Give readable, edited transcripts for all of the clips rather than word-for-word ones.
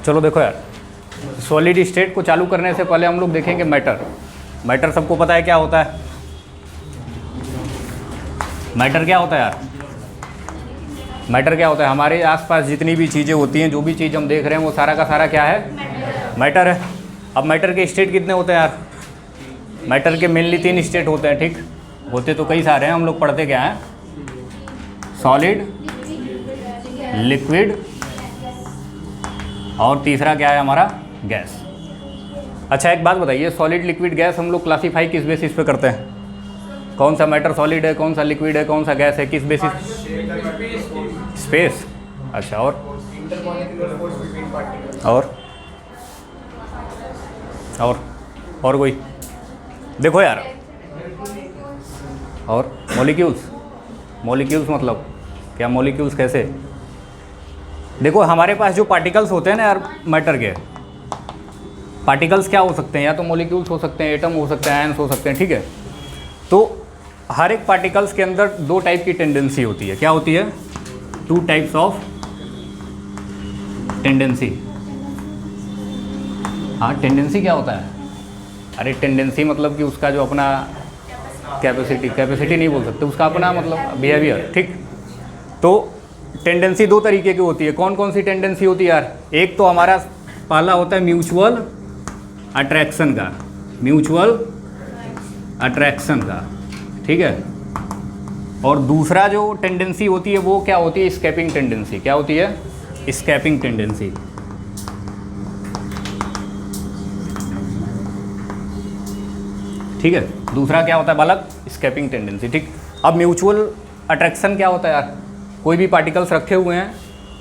चलो देखो यार, सॉलिड स्टेट को चालू करने से पहले हम लोग देखेंगे मैटर। मैटर सबको पता है क्या होता है? मैटर क्या होता है यार? मैटर क्या होता है? हमारे आसपास जितनी भी चीज़ें होती हैं, जो भी चीज़ हम देख रहे हैं वो सारा का सारा क्या है? मैटर है। अब मैटर के स्टेट कितने होते हैं यार? मैटर के मेनली 3 स्टेट होते हैं, ठीक? होते तो कई सारे हैं, हम लोग पढ़ते क्या हैं? सॉलिड, लिक्विड और तीसरा क्या है हमारा? गैस। अच्छा एक बात बताइए, सॉलिड लिक्विड गैस हम लोग क्लासीफाई किस बेसिस पे करते हैं? कौन सा मैटर सॉलिड है, कौन सा लिक्विड है, कौन सा गैस है, किस बेसिस? स्पेस। अच्छा और और कोई? देखो यार, और मॉलिक्यूल्स। मॉलिक्यूल्स मतलब क्या? मॉलिक्यूल्स कैसे? देखो हमारे पास जो पार्टिकल्स होते हैं ना यार, मैटर के पार्टिकल्स क्या हो सकते हैं? या तो मॉलिक्यूल्स हो सकते हैं, एटम हो सकते हैं, आयंस हो सकते हैं, ठीक है? तो हर एक पार्टिकल्स के अंदर 2 टाइप की टेंडेंसी होती है। क्या होती है? 2 टाइप्स ऑफ टेंडेंसी। हाँ, टेंडेंसी क्या होता है? अरे टेंडेंसी मतलब कि उसका जो अपना कैपेसिटी नहीं बोल सकते, उसका अपना मतलब बिहेवियर, ठीक? तो टेंडेंसी 2 तरीके की होती है। कौन कौन सी टेंडेंसी होती है यार? एक तो हमारा पहला होता है म्यूचुअल अट्रैक्शन का, म्यूचुअल अट्रैक्शन का, ठीक है? और दूसरा जो टेंडेंसी होती है वो क्या होती है? Escaping tendency. क्या होती है? Escaping tendency. ठीक है, दूसरा क्या होता है बालक? स्केपिंग टेंडेंसी, ठीक? अब म्यूचुअल अट्रैक्शन क्या होता है यार? कोई भी पार्टिकल्स रखे हुए हैं,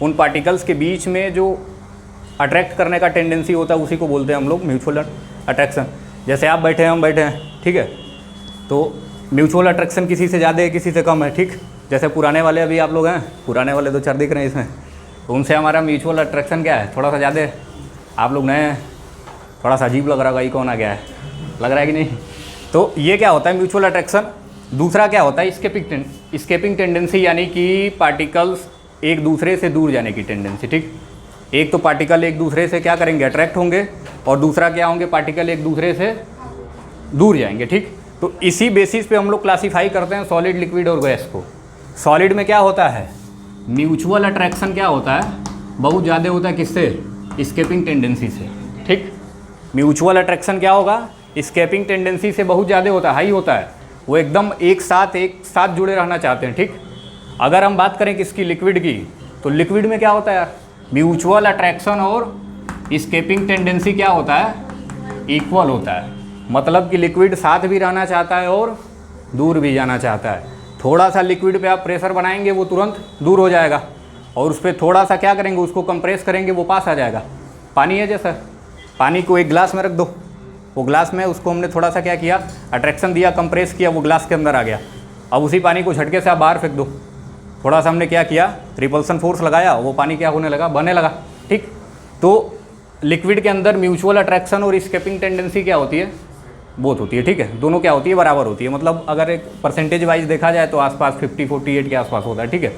उन पार्टिकल्स के बीच में जो अट्रैक्ट करने का टेंडेंसी होता है उसी को बोलते हैं हम लोग म्यूचुअल अट्रैक्शन। जैसे आप बैठे हैं, हम बैठे हैं, ठीक है? तो म्यूचुअल अट्रैक्शन किसी से ज़्यादा है, किसी से कम है, ठीक? जैसे पुराने वाले अभी आप लोग हैं, पुराने वाले 2-4 दिख रहे हैं इसमें, तो उनसे हमारा म्यूचुअल अट्रैक्शन क्या है? थोड़ा सा ज़्यादा है। आप लोग नए हैं, थोड़ा सा अजीब लग रहा होगा, ये कौन आ गया है, लग रहा है कि नहीं? तो ये क्या होता है? Mutual attraction. दूसरा क्या होता है? स्केपिंग टेंडेंसी, यानी कि पार्टिकल्स एक दूसरे से दूर जाने की टेंडेंसी, ठीक? एक तो पार्टिकल एक दूसरे से क्या करेंगे? अट्रैक्ट होंगे, और दूसरा क्या होंगे? पार्टिकल एक दूसरे से दूर जाएंगे, ठीक? तो इसी बेसिस पे हम लोग क्लासीफाई करते हैं सॉलिड, लिक्विड और गैस को। सॉलिड में क्या होता है? म्यूचुअल अट्रैक्शन क्या होता है? बहुत ज़्यादा होता है किससे? स्केपिंग टेंडेंसी से, ठीक? म्यूचुअल अट्रैक्शन क्या होगा? स्केपिंग टेंडेंसी से बहुत ज़्यादा होता है, हाई होता है। वो एकदम एक साथ जुड़े रहना चाहते हैं, ठीक? अगर हम बात करें किसकी? लिक्विड की, तो लिक्विड में क्या होता है यार? म्यूचुअल अट्रैक्शन और स्केपिंग टेंडेंसी क्या होता है? इक्वल होता है। मतलब कि लिक्विड साथ भी रहना चाहता है और दूर भी जाना चाहता है। थोड़ा सा लिक्विड पे आप प्रेशर बनाएंगे, वो तुरंत दूर हो जाएगा, और उस पर थोड़ा सा क्या करेंगे? उसको कंप्रेस करेंगे, वो पास आ जाएगा। पानी है जैसा, पानी को एक ग्लास में रख दो, वो ग्लास में उसको हमने थोड़ा सा क्या किया? अट्रैक्शन दिया, कंप्रेस किया, वो ग्लास के अंदर आ गया। अब उसी पानी को झटके से आप बाहर फेंक दो, थोड़ा सा हमने क्या किया? रिपल्सन फोर्स लगाया, वो पानी क्या होने लगा? बनने लगा, ठीक? तो लिक्विड के अंदर म्यूचुअल अट्रैक्शन और स्केपिंग टेंडेंसी क्या होती है? बोथ होती है, ठीक है? दोनों क्या होती है? बराबर होती है। मतलब अगर एक परसेंटेज वाइज देखा जाए तो आसपास 50-48 के आसपास होता है, ठीक है?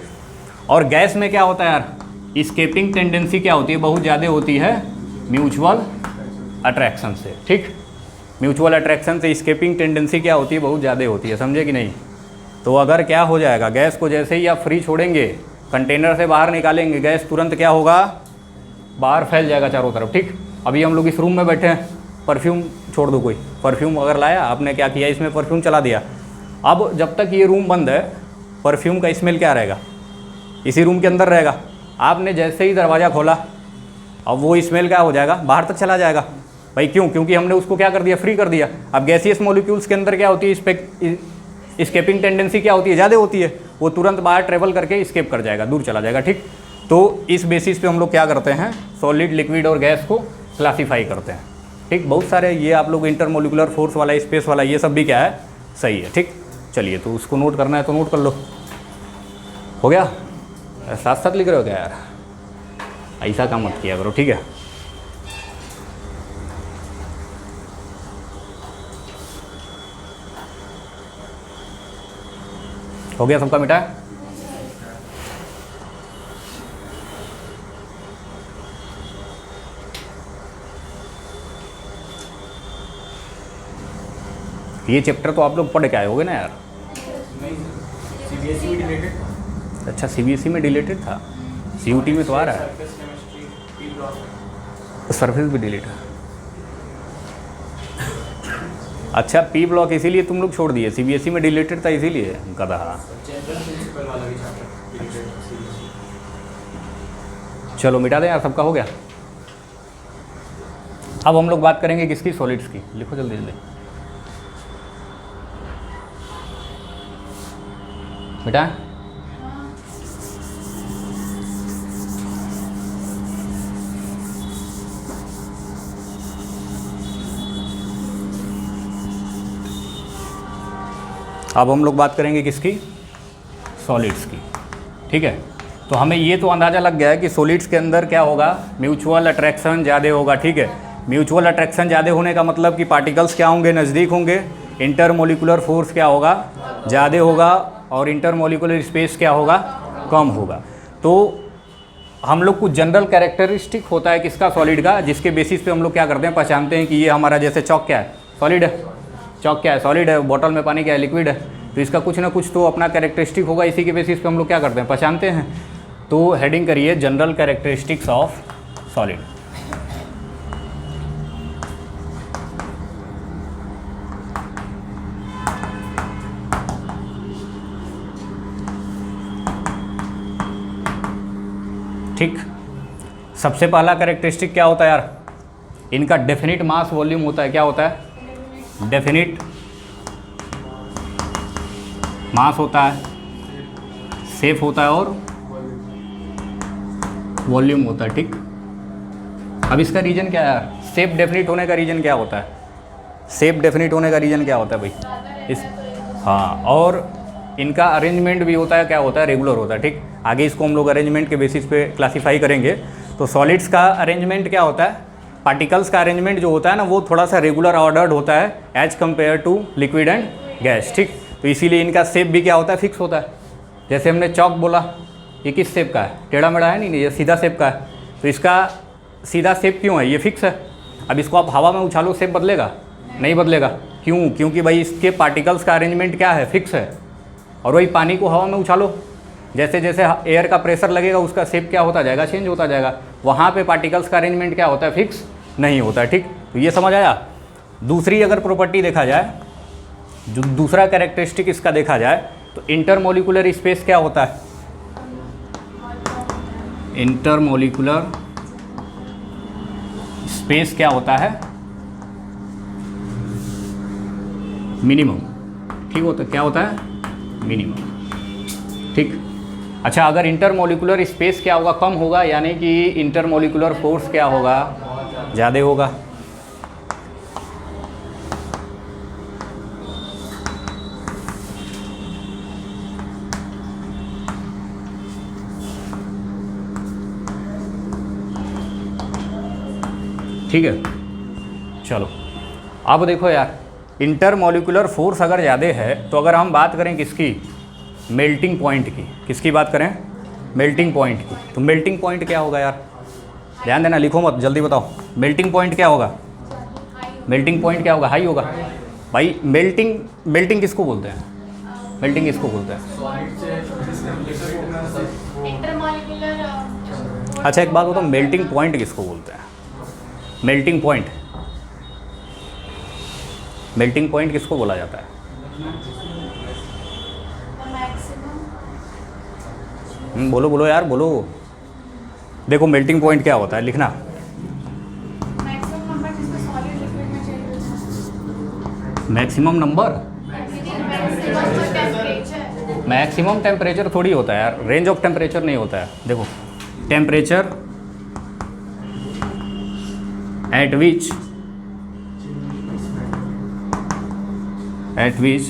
और गैस में क्या होता है यार? स्केपिंग टेंडेंसी क्या होती है? बहुत ज़्यादा होती है म्यूचुअल अट्रैक्शन से, ठीक? म्यूचुअल अट्रैक्शन से स्केपिंग टेंडेंसी क्या होती है? बहुत ज़्यादा होती है, समझे कि नहीं? तो अगर क्या हो जाएगा? गैस को जैसे ही आप फ्री छोड़ेंगे, कंटेनर से बाहर निकालेंगे, गैस तुरंत क्या होगा? बाहर फैल जाएगा चारों तरफ, ठीक? अभी हम लोग इस रूम में बैठे हैं, परफ्यूम छोड़ दो, कोई परफ्यूम अगर लाया, आपने क्या किया? इसमें परफ्यूम चला दिया। अब जब तक ये रूम बंद है, परफ्यूम का स्मेल क्या रहेगा? इसी रूम के अंदर रहेगा। आपने जैसे ही दरवाज़ा खोला, अब वो स्मेल क्या हो जाएगा? बाहर तक चला जाएगा। भाई क्यों? क्योंकि हमने उसको क्या कर दिया? फ्री कर दिया। अब गैसियस मॉलिक्यूल्स के अंदर क्या होती है? स्केपिंग टेंडेंसी क्या होती है? ज़्यादा होती है। वो तुरंत बाहर ट्रेवल करके स्केप कर जाएगा, दूर चला जाएगा, ठीक? तो इस बेसिस पे हम लोग क्या करते हैं? सॉलिड, लिक्विड और गैस को क्लासीफाई करते हैं, ठीक? बहुत सारे ये आप लोग इंटरमोलिकुलर फोर्स वाला, स्पेस वाला, ये सब भी क्या है? सही है, ठीक? चलिए, तो उसको नोट करना है तो नोट कर लो। हो गया? साथ साथ लिख रहे हो क्या यार? ऐसा काम मत किया करो, ठीक है? हो गया सबका मिटा? ये चैप्टर तो आप लोग पढ़ के आए होगे ना यार। CBSE में डिलेटेड। अच्छा CBSE में डिलेटेड था, CUT में तो आ रहा है, सरफेस भी डिलीट है। अच्छा पी ब्लॉक इसीलिए तुम लोग छोड़ दिए, CBSE में डिलेटेड था इसीलिए गधा। जनरल प्रिंसिपल वाला भी चैप्टर डिलेटेड CBSE। चलो मिटा दें यार, सबका हो गया। अब हम लोग बात करेंगे किसकी, सॉलिड्स की। लिखो जल्दी जल्दी, मिटा। अब हम लोग बात करेंगे किसकी, सॉलिड्स की। ठीक है, तो हमें ये तो अंदाज़ा लग गया है कि सॉलिड्स के अंदर क्या होगा, म्यूचुअल अट्रैक्शन ज़्यादा होगा। ठीक है, म्यूचुअल अट्रैक्शन ज़्यादा होने का मतलब कि पार्टिकल्स क्या होंगे, नज़दीक होंगे। इंटरमोलिकुलर फोर्स क्या होगा, ज़्यादा होगा। और इंटरमोलिकुलर स्पेस क्या होगा, कम होगा। तो हम लोग कुछ जनरल कैरेक्टरिस्टिक होता है किसका, सॉलिड का, जिसके बेसिस पे हम लोग क्या करते हैं, पहचानते हैं कि ये हमारा, जैसे चौक क्या है, सॉलिड है। चौक क्या है, सॉलिड है। बॉटल में पानी क्या है, लिक्विड है। तो इसका कुछ ना कुछ तो अपना कैरेक्टरिस्टिक होगा, इसी के बेसिस पे हम लोग क्या करते हैं, पहचानते हैं। तो हेडिंग करिए जनरल कैरेक्टरिस्टिक्स ऑफ सॉलिड। ठीक, सबसे पहला कैरेक्टरिस्टिक क्या होता है यार, इनका डेफिनिट मास वॉल्यूम होता है। क्या होता है, डेफिनिट मास होता है, सेफ होता है और वॉल्यूम होता है। ठीक, अब इसका रीजन क्या है, सेफ डेफिनिट होने का रीजन क्या होता है, सेफ डेफिनिट होने का रीजन क्या होता है भाई इस, हाँ, और इनका अरेंजमेंट भी होता है, क्या होता है, रेगुलर होता है। ठीक, आगे इसको हम लोग अरेंजमेंट के बेसिस पे क्लासीफाई करेंगे। तो सॉलिड्स का अरेंजमेंट क्या होता है, पार्टिकल्स का अरेंजमेंट जो होता है ना, वो थोड़ा सा रेगुलर ऑर्डर्ड होता है as compare to liquid and gas. ठीक, तो इसीलिए इनका शेप भी क्या होता है, फिक्स होता है। जैसे हमने चौक बोला, ये किस शेप का है, टेढ़ा मेढ़ा है, नहीं, ये सीधा शेप का है। तो इसका सीधा शेप क्यों है, ये फिक्स है। अब इसको आप हवा में उछालो, शेप बदलेगा, नहीं बदलेगा। क्यों, क्योंकि भाई इसके पार्टिकल्स का अरेंजमेंट क्या है, फिक्स है। और वही पानी को हवा में उछालो, जैसे जैसे एयर का प्रेशर लगेगा उसका शेप क्या होता जाएगा, चेंज होता जाएगा। वहाँ पे पार्टिकल्स का अरेंजमेंट क्या होता है, फिक्स नहीं होता है। ठीक, तो ये समझ आया। दूसरी अगर प्रॉपर्टी देखा जाए, जो दूसरा कैरेक्टरिस्टिक इसका देखा जाए, तो इंटरमोलिकुलर स्पेस क्या होता है, इंटरमोलिकुलर स्पेस क्या होता है, मिनिमम। ठीक होता है, क्या होता है, मिनिमम। ठीक, अच्छा, अगर इंटरमोलिकुलर स्पेस क्या होगा, कम होगा, यानी कि इंटरमोलिकुलर फोर्स क्या होगा, ज़्यादा होगा। ठीक है, चलो अब देखो यार, इंटरमोलिकुलर फोर्स अगर ज़्यादा है, तो अगर हम बात करें किसकी, मेल्टिंग पॉइंट की, किसकी बात करें, मेल्टिंग पॉइंट की, तो मेल्टिंग पॉइंट क्या होगा यार, ध्यान देना, लिखो मत, जल्दी बताओ। मेल्टिंग पॉइंट क्या होगा, मेल्टिंग पॉइंट क्या होगा, हाई होगा। भाई मेल्टिंग किसको बोलते हैं, मेल्टिंग किसको बोलते हैं। अच्छा एक बात बताओ, मेल्टिंग पॉइंट किसको बोलते हैं, मेल्टिंग पॉइंट, मेल्टिंग पॉइंट किसको बोला जाता है, बोलो बोलो यार बोलो। देखो मेल्टिंग पॉइंट क्या होता है, लिखना, मैक्सिमम नंबर, मैक्सिमम टेम्परेचर थोड़ी होता है यार, रेंज ऑफ टेम्परेचर नहीं होता है। देखो temperature at which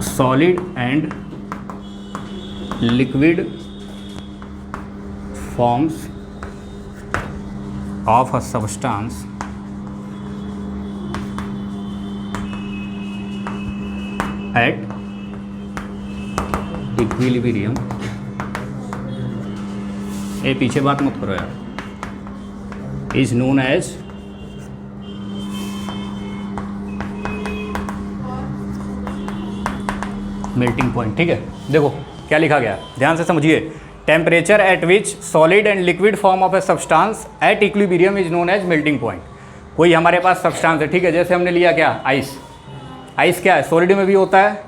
solid and liquid forms of a substance at equilibrium, ए पीछे बात मत करो यार, is known as melting point. ठीक है, देखो क्या लिखा गया, ध्यान से समझिए। Temperature at which solid and liquid form of a substance at equilibrium is known as melting point. कोई हमारे पास सब्सटेंस है, ठीक है, जैसे हमने लिया क्या, आइस। आइस क्या है, सॉलिड में भी होता है,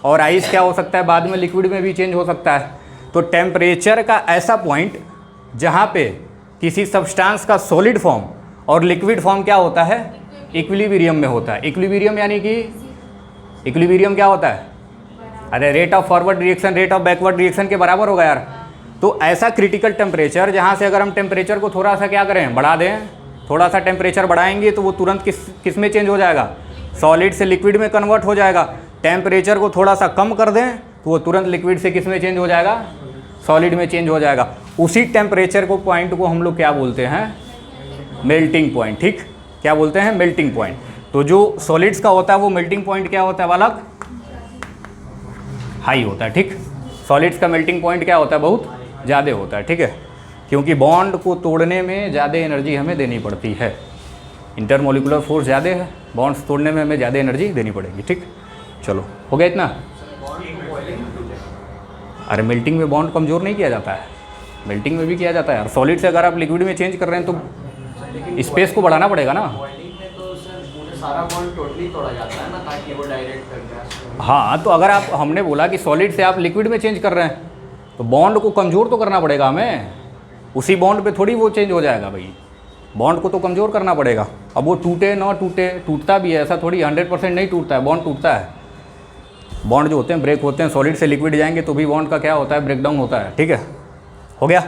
और आइस क्या हो सकता है, बाद में लिक्विड में भी चेंज हो सकता है। तो टेम्परेचर का ऐसा पॉइंट जहाँ पे किसी सब्सटेंस का सॉलिड फॉर्म और लिक्विड फॉर्म क्या होता है, इक्विलिब्रियम में होता है। इक्विलिब्रियम यानी कि इक्विलिब्रियम क्या होता है, अरे rate of forward reaction rate of backward reaction के बराबर होगा यार। तो ऐसा क्रिटिकल टेम्परेचर जहाँ से अगर हम टेम्परेचर को थोड़ा सा क्या करें, बढ़ा दें, थोड़ा सा टेम्परेचर बढ़ाएंगे तो वो तुरंत किस में चेंज हो जाएगा, सॉलिड से लिक्विड में कन्वर्ट हो जाएगा। टेम्परेचर को थोड़ा सा कम कर दें तो वो तुरंत लिक्विड से किस में चेंज हो जाएगा, सॉलिड में चेंज हो जाएगा। उसी टेम्परेचर को पॉइंट को हम लोग क्या बोलते हैं, मेल्टिंग पॉइंट। ठीक, क्या बोलते हैं, मेल्टिंग पॉइंट। तो जो सॉलिड्स का होता है वो मेल्टिंग पॉइंट क्या होता है बालक, हाई होता है। ठीक, सॉलिड्स का मेल्टिंग पॉइंट क्या होता है, बहुत ज़्यादा होता है। ठीक है, क्योंकि बॉन्ड को तोड़ने में ज़्यादा एनर्जी हमें देनी पड़ती है, इंटरमोलिकुलर फोर्स ज़्यादा है, बॉन्ड्स तोड़ने में हमें ज़्यादा एनर्जी देनी पड़ेगी। ठीक, चलो हो गया इतना। अरे मेल्टिंग में बॉन्ड कमज़ोर नहीं किया जाता है, मेल्टिंग में भी किया जाता है यार। सॉलिड से अगर आप लिक्विड में चेंज कर रहे हैं तो स्पेस को बढ़ाना पड़ेगा ना। बॉइलिंग में तो सर पूरे सारा बॉन्ड टोटली तोड़ा जाता है ना, ताकि वो डायरेक्ट गैस। हाँ, तो अगर आप, हमने बोला कि सॉलिड से आप लिक्विड में चेंज कर रहे हैं तो बॉन्ड को कमज़ोर तो करना पड़ेगा हमें, उसी बॉन्ड पे थोड़ी वो चेंज हो जाएगा भाई, बॉन्ड को तो कमज़ोर करना पड़ेगा। अब वो टूटे ना टूटे, टूटता भी है, ऐसा थोड़ी 100% नहीं टूटता है, बॉन्ड टूटता है। बॉन्ड जो होते हैं ब्रेक होते हैं, सॉलिड से लिक्विड जाएंगे तो भी बॉन्ड का क्या होता है, ब्रेकडाउन होता है। ठीक है, हो गया।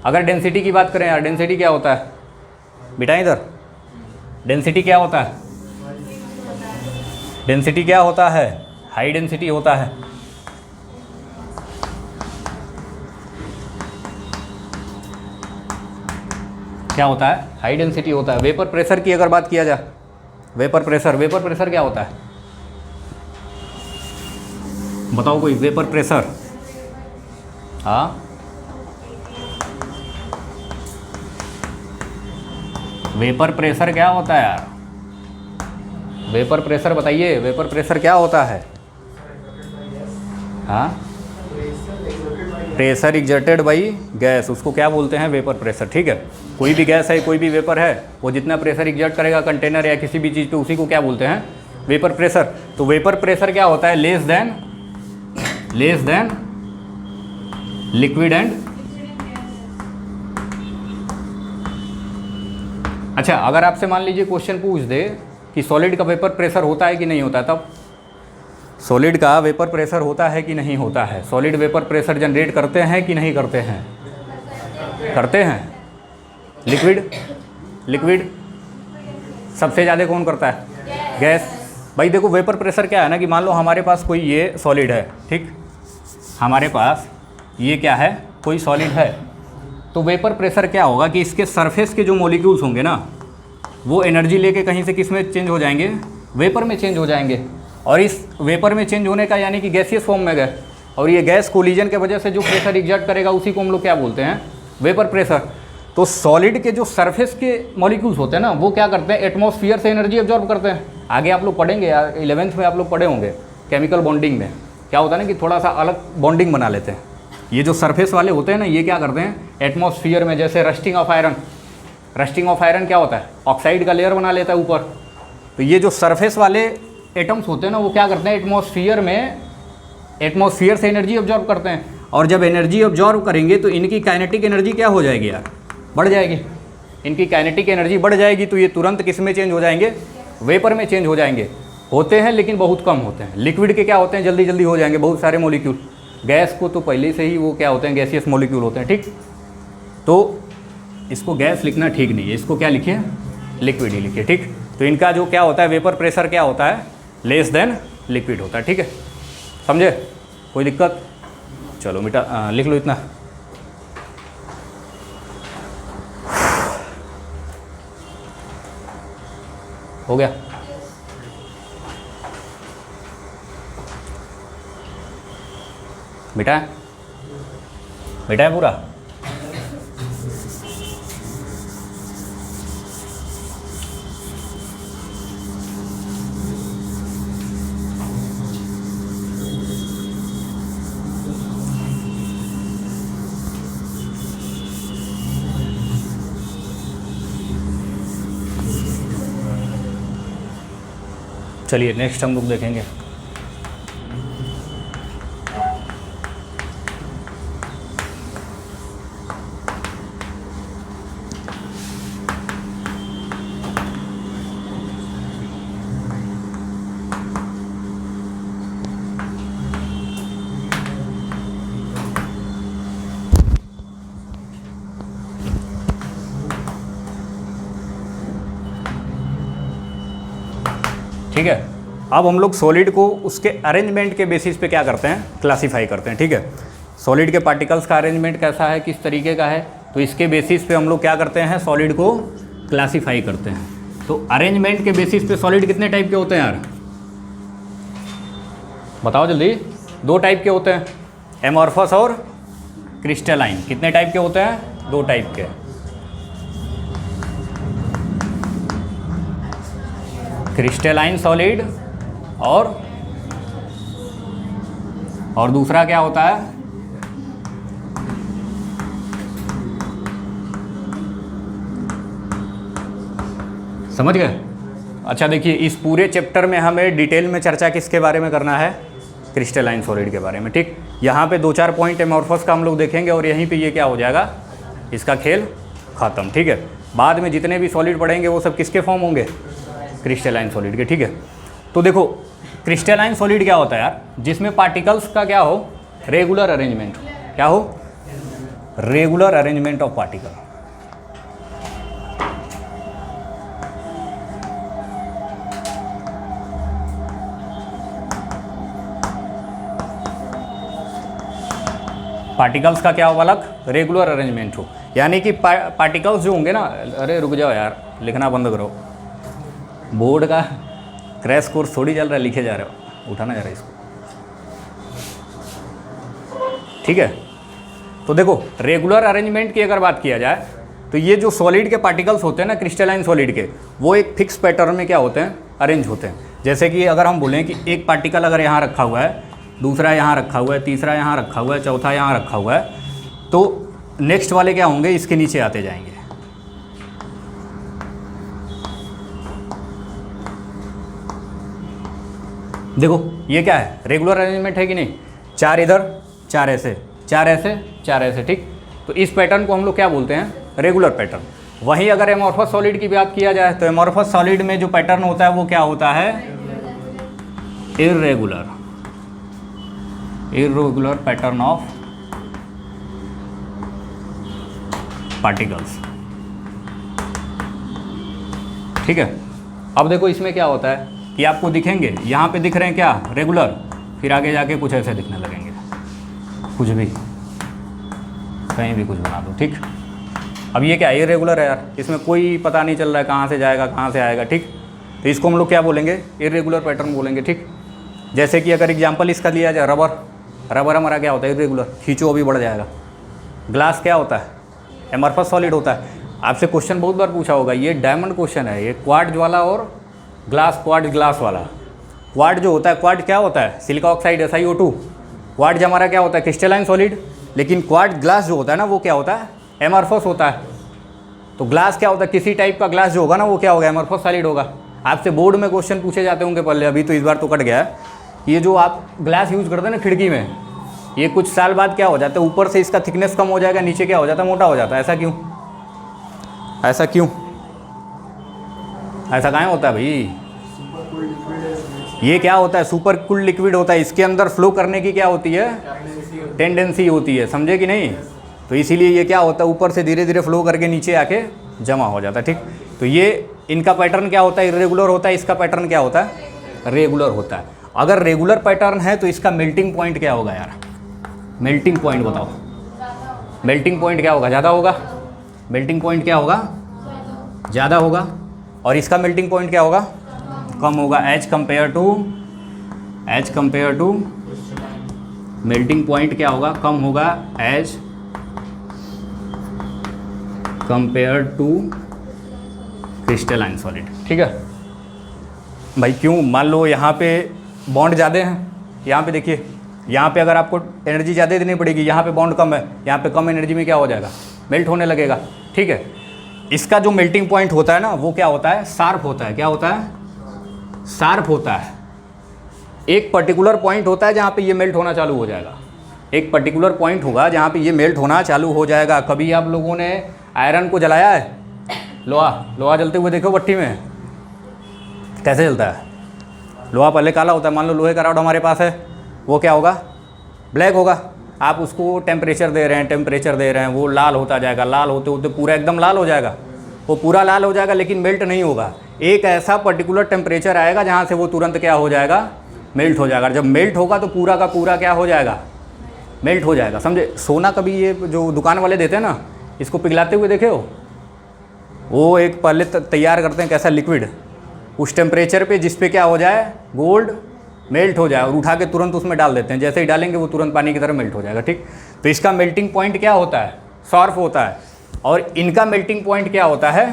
अगर डेंसिटी की बात करें यार, डेंसिटी क्या होता है बेटा, इधर डेंसिटी क्या होता है, डेंसिटी क्या होता है, हाई डेंसिटी होता है। क्या होता है, हाई डेंसिटी होता है। वेपर प्रेशर की अगर बात किया जाए, वेपर प्रेशर क्या होता है, बताओ कोई, वेपर प्रेशर। हाँ, वेपर प्रेशर क्या होता है यार, वेपर प्रेशर बताइए, वेपर प्रेशर क्या होता है। हाँ, प्रेशर एग्जर्टेड बाई गैस, उसको क्या बोलते हैं, वेपर प्रेशर। ठीक है, कोई भी गैस है, कोई भी वेपर है, वो जितना प्रेशर एग्जर्ट करेगा कंटेनर या किसी भी चीज़ पे, उसी को क्या बोलते हैं, वेपर प्रेशर। तो वेपर प्रेशर क्या होता है, लेस देन लिक्विड एंड, अच्छा अगर आपसे मान लीजिए क्वेश्चन पूछ दे कि सॉलिड का वेपर प्रेशर होता है कि नहीं होता है, तब सॉलिड का वेपर प्रेशर होता है कि नहीं होता है, सॉलिड वेपर प्रेशर जनरेट करते हैं कि नहीं करते हैं, करते हैं। लिक्विड सबसे ज़्यादा कौन करता है, गैस। भाई देखो वेपर प्रेशर क्या है ना, कि मान लो हमारे पास कोई ये सॉलिड है, ठीक, हमारे पास ये क्या है, कोई सॉलिड है, तो वेपर प्रेशर क्या होगा कि इसके सरफेस के जो मॉलिक्यूल्स होंगे ना, वो एनर्जी लेके कहीं से किस में चेंज हो जाएंगे, वेपर में चेंज हो जाएंगे। और इस वेपर में चेंज होने का यानी कि गैसियस फॉर्म में गए, और ये गैस कोलिजन के वजह से जो प्रेशर एग्जर्ट करेगा उसी को हम लोग क्या बोलते हैं, वेपर प्रेशर। तो सॉलिड के जो सरफेस के मॉलिक्यूल्स होते हैं ना, वो क्या करते हैं, एटमॉस्फेयर से एनर्जी एब्जॉर्ब करते हैं। आगे आप लोग पढ़ेंगे यार, 11th में आप लोग पढ़े होंगे केमिकल बॉन्डिंग में, क्या होता है ना कि थोड़ा सा अलग बॉन्डिंग बना लेते हैं। ये जो सरफेस वाले होते हैं ना, ये क्या करते हैं, एटमॉस्फेयर में, जैसे rusting of iron, rusting of iron क्या होता है, ऑक्साइड का लेयर बना लेता है ऊपर। तो ये जो सरफेस वाले एटम्स होते हैं ना, वो क्या करते हैं, एटमॉस्फेयर में, एटमॉस्फेयर से एनर्जी ऑब्जॉर्व करते हैं। और जब एनर्जी ऑब्जॉर्व करेंगे तो इनकी काइनेटिक एनर्जी क्या हो जाएगी यार, बढ़ जाएगी। इनकी काइनेटिक एनर्जी बढ़ जाएगी तो ये तुरंत किस में चेंज हो जाएंगे, वेपर में चेंज हो जाएंगे। होते हैं लेकिन बहुत कम होते हैं। लिक्विड के क्या होते हैं, जल्दी जल्दी हो जाएंगे बहुत सारे मॉलिक्यूल। गैस को तो पहले से ही वो क्या होते हैं, गैसियस मॉलिक्यूल होते हैं, ठीक। तो इसको गैस लिखना ठीक नहीं है, इसको क्या लिखिए, लिक्विड ही लिखिए, ठीक। तो इनका जो क्या होता है, वेपर प्रेशर क्या होता है, लेस देन लिक्विड होता है, ठीक है, समझे, कोई दिक्कत। चलो बेटा लिख लो इतना। हो गया। बेटा है पूरा। चलिए नेक्स्ट हम लोग देखेंगे। ठीक है, अब हम लोग सॉलिड को उसके अरेंजमेंट के बेसिस पे क्या करते हैं, क्लासीफाई करते हैं। ठीक है, सॉलिड के पार्टिकल्स का अरेंजमेंट कैसा है, किस तरीके का है, तो इसके बेसिस पे हम लोग क्या करते हैं, सॉलिड को क्लासीफाई करते हैं। तो अरेंजमेंट के बेसिस पे सॉलिड कितने टाइप के होते हैं यार, बताओ जल्दी। 2 टाइप के होते हैं, एमॉर्फस और क्रिस्टलाइन। कितने टाइप के होते हैं, 2 टाइप के। क्रिस्टलाइन सॉलिड और दूसरा क्या होता है, समझ गए। अच्छा देखिए, इस पूरे चैप्टर में हमें डिटेल में चर्चा किसके बारे में करना है, क्रिस्टलाइन सॉलिड के बारे में। ठीक, यहाँ पे 2-4 पॉइंट एमॉर्फस का हम लोग देखेंगे और यहीं पे ये क्या हो जाएगा, इसका खेल ख़त्म। ठीक है, बाद में जितने भी सॉलिड पढ़ेंगे वो सब किसके फॉर्म होंगे, क्रिस्टलाइन सॉलिड के। ठीक है, तो देखो क्रिस्टलाइन सॉलिड क्या होता है यार, जिसमें पार्टिकल्स का क्या हो, रेगुलर अरेंजमेंट। क्या हो, regular arrangement of particle. Particles का क्या हो अलग, रेगुलर अरेंजमेंट हो। यानी कि पार्टिकल्स जो होंगे ना, अरे रुक जाओ यार, लिखना बंद करो, बोर्ड का क्रैश कोर्स थोड़ी चल रहा है, लिखे जा रहे हो, उठाना जा रहा है इसको। ठीक है, तो देखो रेगुलर अरेंजमेंट की अगर बात किया जाए तो ये जो सॉलिड के पार्टिकल्स होते हैं ना, क्रिस्टलाइन सॉलिड के, वो एक फिक्स पैटर्न में क्या होते हैं, अरेंज होते हैं। जैसे कि अगर हम बोलें कि एक पार्टिकल अगर यहाँ रखा हुआ है, दूसरा यहाँ रखा हुआ है, तीसरा यहाँ रखा हुआ है, चौथा यहाँ रखा हुआ है, तो नेक्स्ट वाले क्या होंगे, इसके नीचे आते जाएंगे। देखो ये क्या है, रेगुलर अरेंजमेंट है कि नहीं, 4 इधर, 4 ऐसे, 4 ऐसे, 4 ऐसे। ठीक, तो इस पैटर्न को हम लोग क्या बोलते हैं, रेगुलर पैटर्न। वहीं अगर एमॉर्फस सॉलिड की बात किया जाए तो एमॉर्फस सॉलिड में जो पैटर्न होता है वो क्या होता है, इर्रेगुलर पैटर्न ऑफ पार्टिकल्स। ठीक है, अब देखो इसमें क्या होता है कि आपको दिखेंगे, यहाँ पे दिख रहे हैं क्या, रेगुलर, फिर आगे जाके कुछ ऐसे दिखने लगेंगे, कुछ भी कहीं भी कुछ बना दो। ठीक, अब ये क्या, इरेगुलर है यार, इसमें कोई पता नहीं चल रहा है कहाँ से जाएगा कहाँ से आएगा। ठीक, तो इसको हम लोग क्या बोलेंगे, इरेगुलर पैटर्न बोलेंगे। ठीक, जैसे कि अगर एग्जाम्पल इसका लिया जाए, रबर हमारा क्या होता है, इरेगुलर, खींचो अभी बढ़ जाएगा। ग्लास क्या होता है, एमॉर्फस सॉलिड होता है। आपसे क्वेश्चन बहुत बार पूछा होगा, ये डायमंड क्वेश्चन है, ये क्वार्ट्ज वाला और क्वार्ट्ज ग्लास वाला। क्वार्ट्ज जो होता है, क्वार्ट्ज क्या होता है, सिलिका ऑक्साइड SiO2। क्वार्ट्ज हमारा क्या होता है, क्रिस्टलाइन सॉलिड। लेकिन क्वार्ट्ज ग्लास जो होता है ना, वो क्या होता है, एमॉर्फस होता है। तो ग्लास क्या होता है, किसी टाइप का ग्लास जो होगा ना, वो क्या होगा, एमॉर्फस सॉलिड होगा। आपसे बोर्ड में क्वेश्चन पूछे जाते होंगे पहले, अभी तो इस बार तो कट गया है। ये जो आप ग्लास यूज़ करते हैं ना खिड़की में, ये कुछ साल बाद क्या हो जाता है, ऊपर से इसका थिकनेस कम हो जाएगा, नीचे क्या हो जाता है, मोटा हो जाता है। ऐसा क्यों, ऐसा क्यों, ऐसा कहाँ होता है भाई, ये क्या होता है, सुपर कूल्ड लिक्विड होता है, इसके अंदर फ्लो करने की क्या होती है, टेंडेंसी होती है, समझे कि नहीं। तो इसीलिए ये क्या होता है, ऊपर से धीरे धीरे फ्लो करके नीचे आके जमा हो जाता है। ठीक, तो ये इनका पैटर्न क्या होता है, इरेगुलर होता है, इसका पैटर्न क्या होता है, रेगुलर होता है। अगर रेगुलर पैटर्न है तो इसका मेल्टिंग पॉइंट क्या होगा यार, मेल्टिंग पॉइंट बताओ, मेल्टिंग पॉइंट क्या होगा, ज़्यादा होगा, मेल्टिंग पॉइंट क्या होगा, ज़्यादा होगा। और इसका मेल्टिंग पॉइंट क्या होगा, कम होगा, as compare to melting point क्या होगा, कम होगा, as compare to crystalline solid. ठीक है भाई, क्यों, मान लो यहाँ पे बॉन्ड ज़्यादा हैं, यहाँ पे देखिए, यहाँ पे अगर आपको एनर्जी ज़्यादा देनी पड़ेगी, यहाँ पे बॉन्ड कम है, यहाँ पे कम एनर्जी में क्या हो जाएगा, मेल्ट होने लगेगा। ठीक है, इसका जो मेल्टिंग पॉइंट होता है ना, वो क्या होता है, शार्प होता है। क्या होता है, शार्प होता है। एक पर्टिकुलर पॉइंट होता है जहाँ पे ये मेल्ट होना चालू हो जाएगा। एक पर्टिकुलर पॉइंट होगा जहाँ पे ये मेल्ट होना चालू हो जाएगा। कभी आप लोगों ने आयरन को जलाया है? लोहा जलते हुए देखो भट्टी में, कैसे जलता है? लोहा पहले काला होता है। मान लो लोहे का रॉड हमारे पास है, वो क्या होगा? ब्लैक होगा। आप उसको टेम्परेचर दे रहे हैं, वो लाल होता जाएगा। लाल होते होते पूरा एकदम लाल हो जाएगा। वो पूरा लाल हो जाएगा लेकिन मेल्ट नहीं होगा। एक ऐसा पर्टिकुलर टेम्परेचर आएगा जहाँ से वो तुरंत क्या हो जाएगा? मेल्ट हो जाएगा। जब मेल्ट होगा तो पूरा का पूरा क्या हो जाएगा? मेल्ट हो जाएगा। समझे? सोना कभी ये जो दुकान वाले देते हैं ना, इसको पिघलाते हुए देखे हो? वो एक पहले तैयार करते हैं कैसा लिक्विड, उस टेम्परेचर पे जिस पे क्या हो जाए? गोल्ड मेल्ट हो जाए, और उठा के तुरंत उसमें डाल देते हैं। जैसे ही डालेंगे वो तुरंत पानी की तरह मेल्ट हो जाएगा। ठीक, तो इसका मेल्टिंग पॉइंट क्या होता है? शार्प होता है। और इनका मेल्टिंग पॉइंट क्या होता है?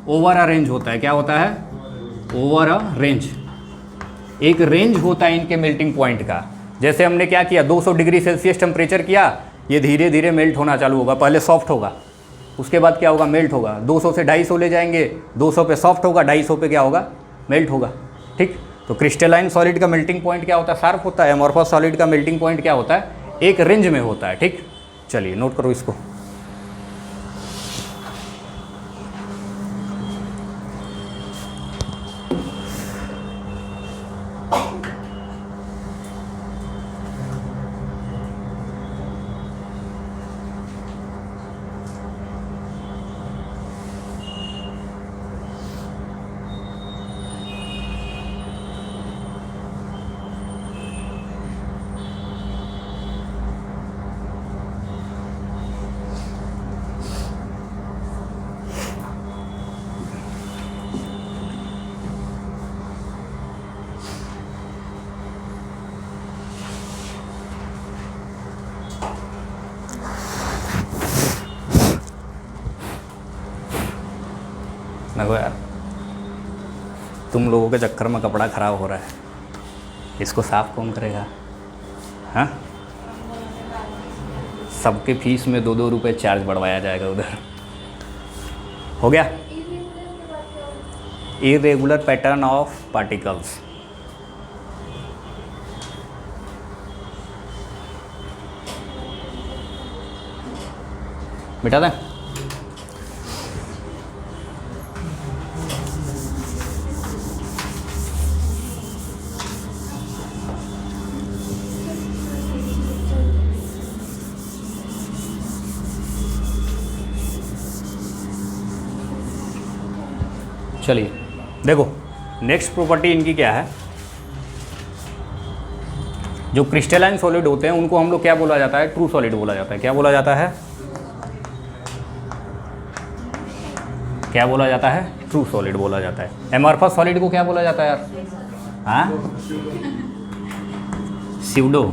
ओवर अ रेंज होता है। क्या होता है? Over a range. एक रेंज होता है इनके मेल्टिंग पॉइंट का। जैसे हमने क्या किया, 200 डिग्री सेल्सियस टेम्परेचर किया, ये धीरे धीरे मेल्ट होना चालू होगा। पहले सॉफ्ट होगा, उसके बाद क्या होगा? मेल्ट होगा। 200 से 250 ले जाएंगे, 200 पे सॉफ्ट होगा, 250 पे क्या होगा? मेल्ट होगा। ठीक, तो क्रिस्टलाइन सॉलिड का मेल्टिंग पॉइंट क्या होता है? शार्प होता है। एमॉर्फस सॉलिड का मेल्टिंग पॉइंट क्या होता है? एक रेंज में होता है। ठीक, चलिए नोट करो इसको। देखो यार, तुम लोगों के चक्कर में कपड़ा ख़राब हो रहा है, इसको साफ़ कौन करेगा? हाँ, सबके फीस में 2-2 रुपये चार्ज बढ़वाया जाएगा उधर। हो गया? Irregular pattern of particles. मिटा दें? चलिए देखो, नेक्स्ट प्रॉपर्टी इनकी क्या है? जो क्रिस्टलाइन सॉलिड होते हैं उनको हम लोग क्या बोला जाता है? ट्रू सॉलिड बोला जाता है। क्या बोला जाता है? क्या बोला जाता है? ट्रू सॉलिड बोला जाता है। एमॉर्फस सॉलिड को क्या बोला जाता है यार? हाँ, स्यूडो।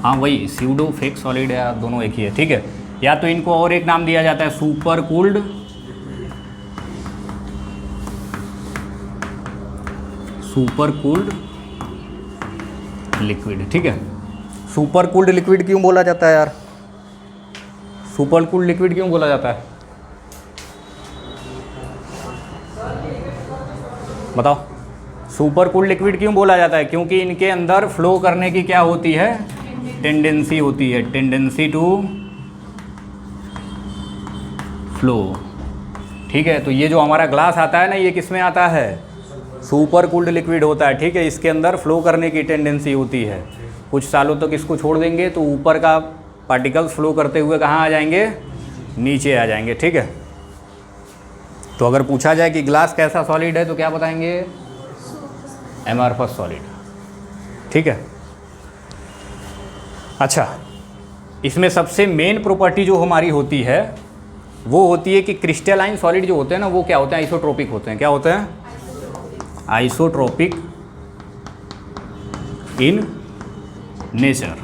हाँ वही, स्यूडो फेक सॉलिड या दोनों एक ही है। ठीक है, या तो इनको और एक नाम दिया जाता है super cooled, super cooled liquid. ठीक है, सुपर कूल्ड लिक्विड क्यों बोला जाता है यार? सुपर कूल्ड लिक्विड क्यों बोला जाता है? बताओ, सुपर कूल्ड लिक्विड क्यों बोला जाता है? क्योंकि इनके अंदर फ्लो करने की क्या होती है? टेंडेंसी होती है, टेंडेंसी टू फ्लो। ठीक है, तो ये जो हमारा ग्लास आता है ना, ये किस में आता है? सुपर कूल्ड लिक्विड होता है। ठीक है, इसके अंदर फ्लो करने की टेंडेंसी होती है। कुछ सालों तक इसको छोड़ देंगे तो ऊपर का पार्टिकल्स फ्लो करते हुए कहाँ आ जाएंगे? नीचे आ जाएंगे। ठीक है, तो अगर पूछा जाए कि ग्लास कैसा सॉलिड है तो क्या बताएंगे? Amorphous solid. ठीक है, अच्छा, इसमें सबसे मेन प्रॉपर्टी जो हमारी होती है वो होती है कि क्रिस्टलाइन सॉलिड जो होते हैं ना, वो क्या होते हैं? आइसोट्रोपिक होते हैं। क्या होते हैं? Isotropic in nature.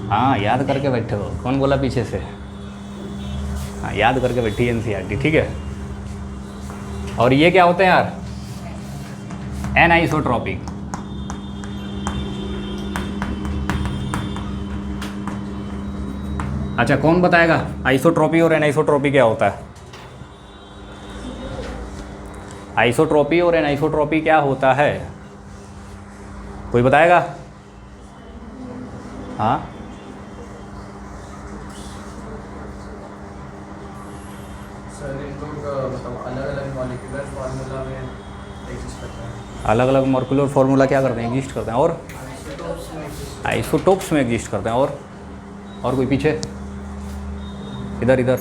हाँ, याद करके बैठे हो। कौन बोला पीछे से? हाँ, याद करके बैठी एनसीईआरटी। ठीक है, और ये क्या होते हैं यार? एनआइसोट्रोपिक। अच्छा, कौन बताएगा आइसोट्रोपी और एनआइसोट्रोपी क्या होता है? आइसोट्रॉपी और एनाइसोट्रॉपी क्या होता है, कोई बताएगा? हाँ, सर इन लोग मतलब अलग अलग मॉलिक्यूलर फार्मूला में एग्जिस्ट करता है। अलग अलग मॉलिक्यूलर फार्मूला क्या करते हैं, एग्जिस्ट करते हैं, और आइसोटोप्स में exist आइसोटोप्स में एग्जिस्ट करते हैं, और कोई पीछे, इधर इधर।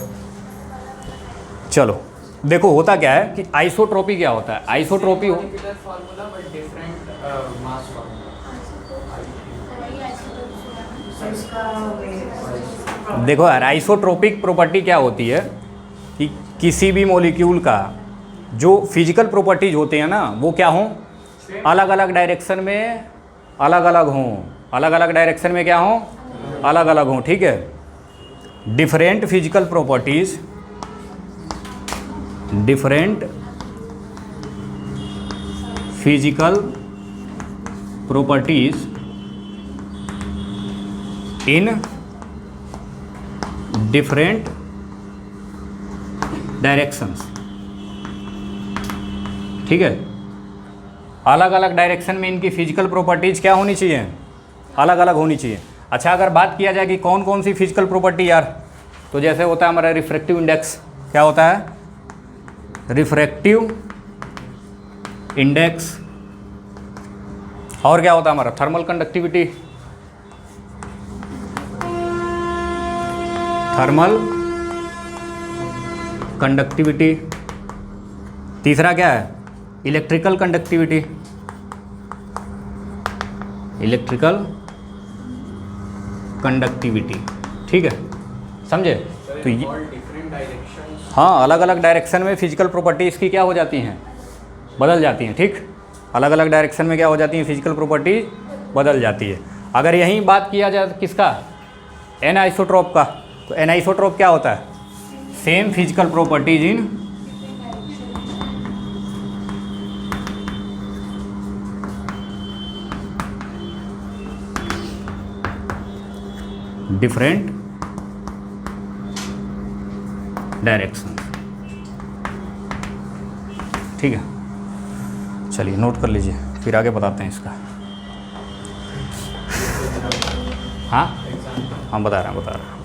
चलो देखो होता क्या है कि आइसोट्रॉपी क्या होता है, आइसोट्रॉपी हो molecular formula but different mass formula. देखो यार, आइसोट्रोपिक प्रॉपर्टी क्या होती है कि किसी भी मॉलिक्यूल का जो फिजिकल प्रॉपर्टीज होते हैं ना वो क्या हों, अलग अलग डायरेक्शन में अलग अलग हों, अलग अलग डायरेक्शन में क्या हों, अलग अलग हों, ठीक है। Different physical properties, different physical properties in different directions, ठीक है। अलग अलग डायरेक्शन में इनकी फिजिकल प्रॉपर्टीज क्या होनी चाहिए, अलग अलग होनी चाहिए। अच्छा, अगर बात किया जाए कि कौन कौन सी फिजिकल प्रॉपर्टी यार, तो जैसे होता है हमारा रिफ्रैक्टिव इंडेक्स, क्या होता है, रिफ्रैक्टिव इंडेक्स, और क्या होता है हमारा थर्मल कंडक्टिविटी, थर्मल कंडक्टिविटी। तीसरा क्या है, इलेक्ट्रिकल कंडक्टिविटी, इलेक्ट्रिकल कंडक्टिविटी, ठीक है, समझे। तो ये डिफरेंट डायरेक्शंस, हाँ, अलग अलग डायरेक्शन में फिजिकल प्रॉपर्टीज़ की क्या हो जाती हैं, बदल जाती हैं, ठीक। अलग अलग डायरेक्शन में क्या हो जाती हैं, फिजिकल प्रॉपर्टीज बदल जाती है। अगर यहीं बात किया जाए किसका, एन आइसोट्रॉप का, तो एन आइसोट्रॉप क्या होता है, same physical properties in different direction, ठीक है। चलिए नोट कर लीजिए, फिर आगे बताते हैं इसका। हाँ हम बता रहे हैं।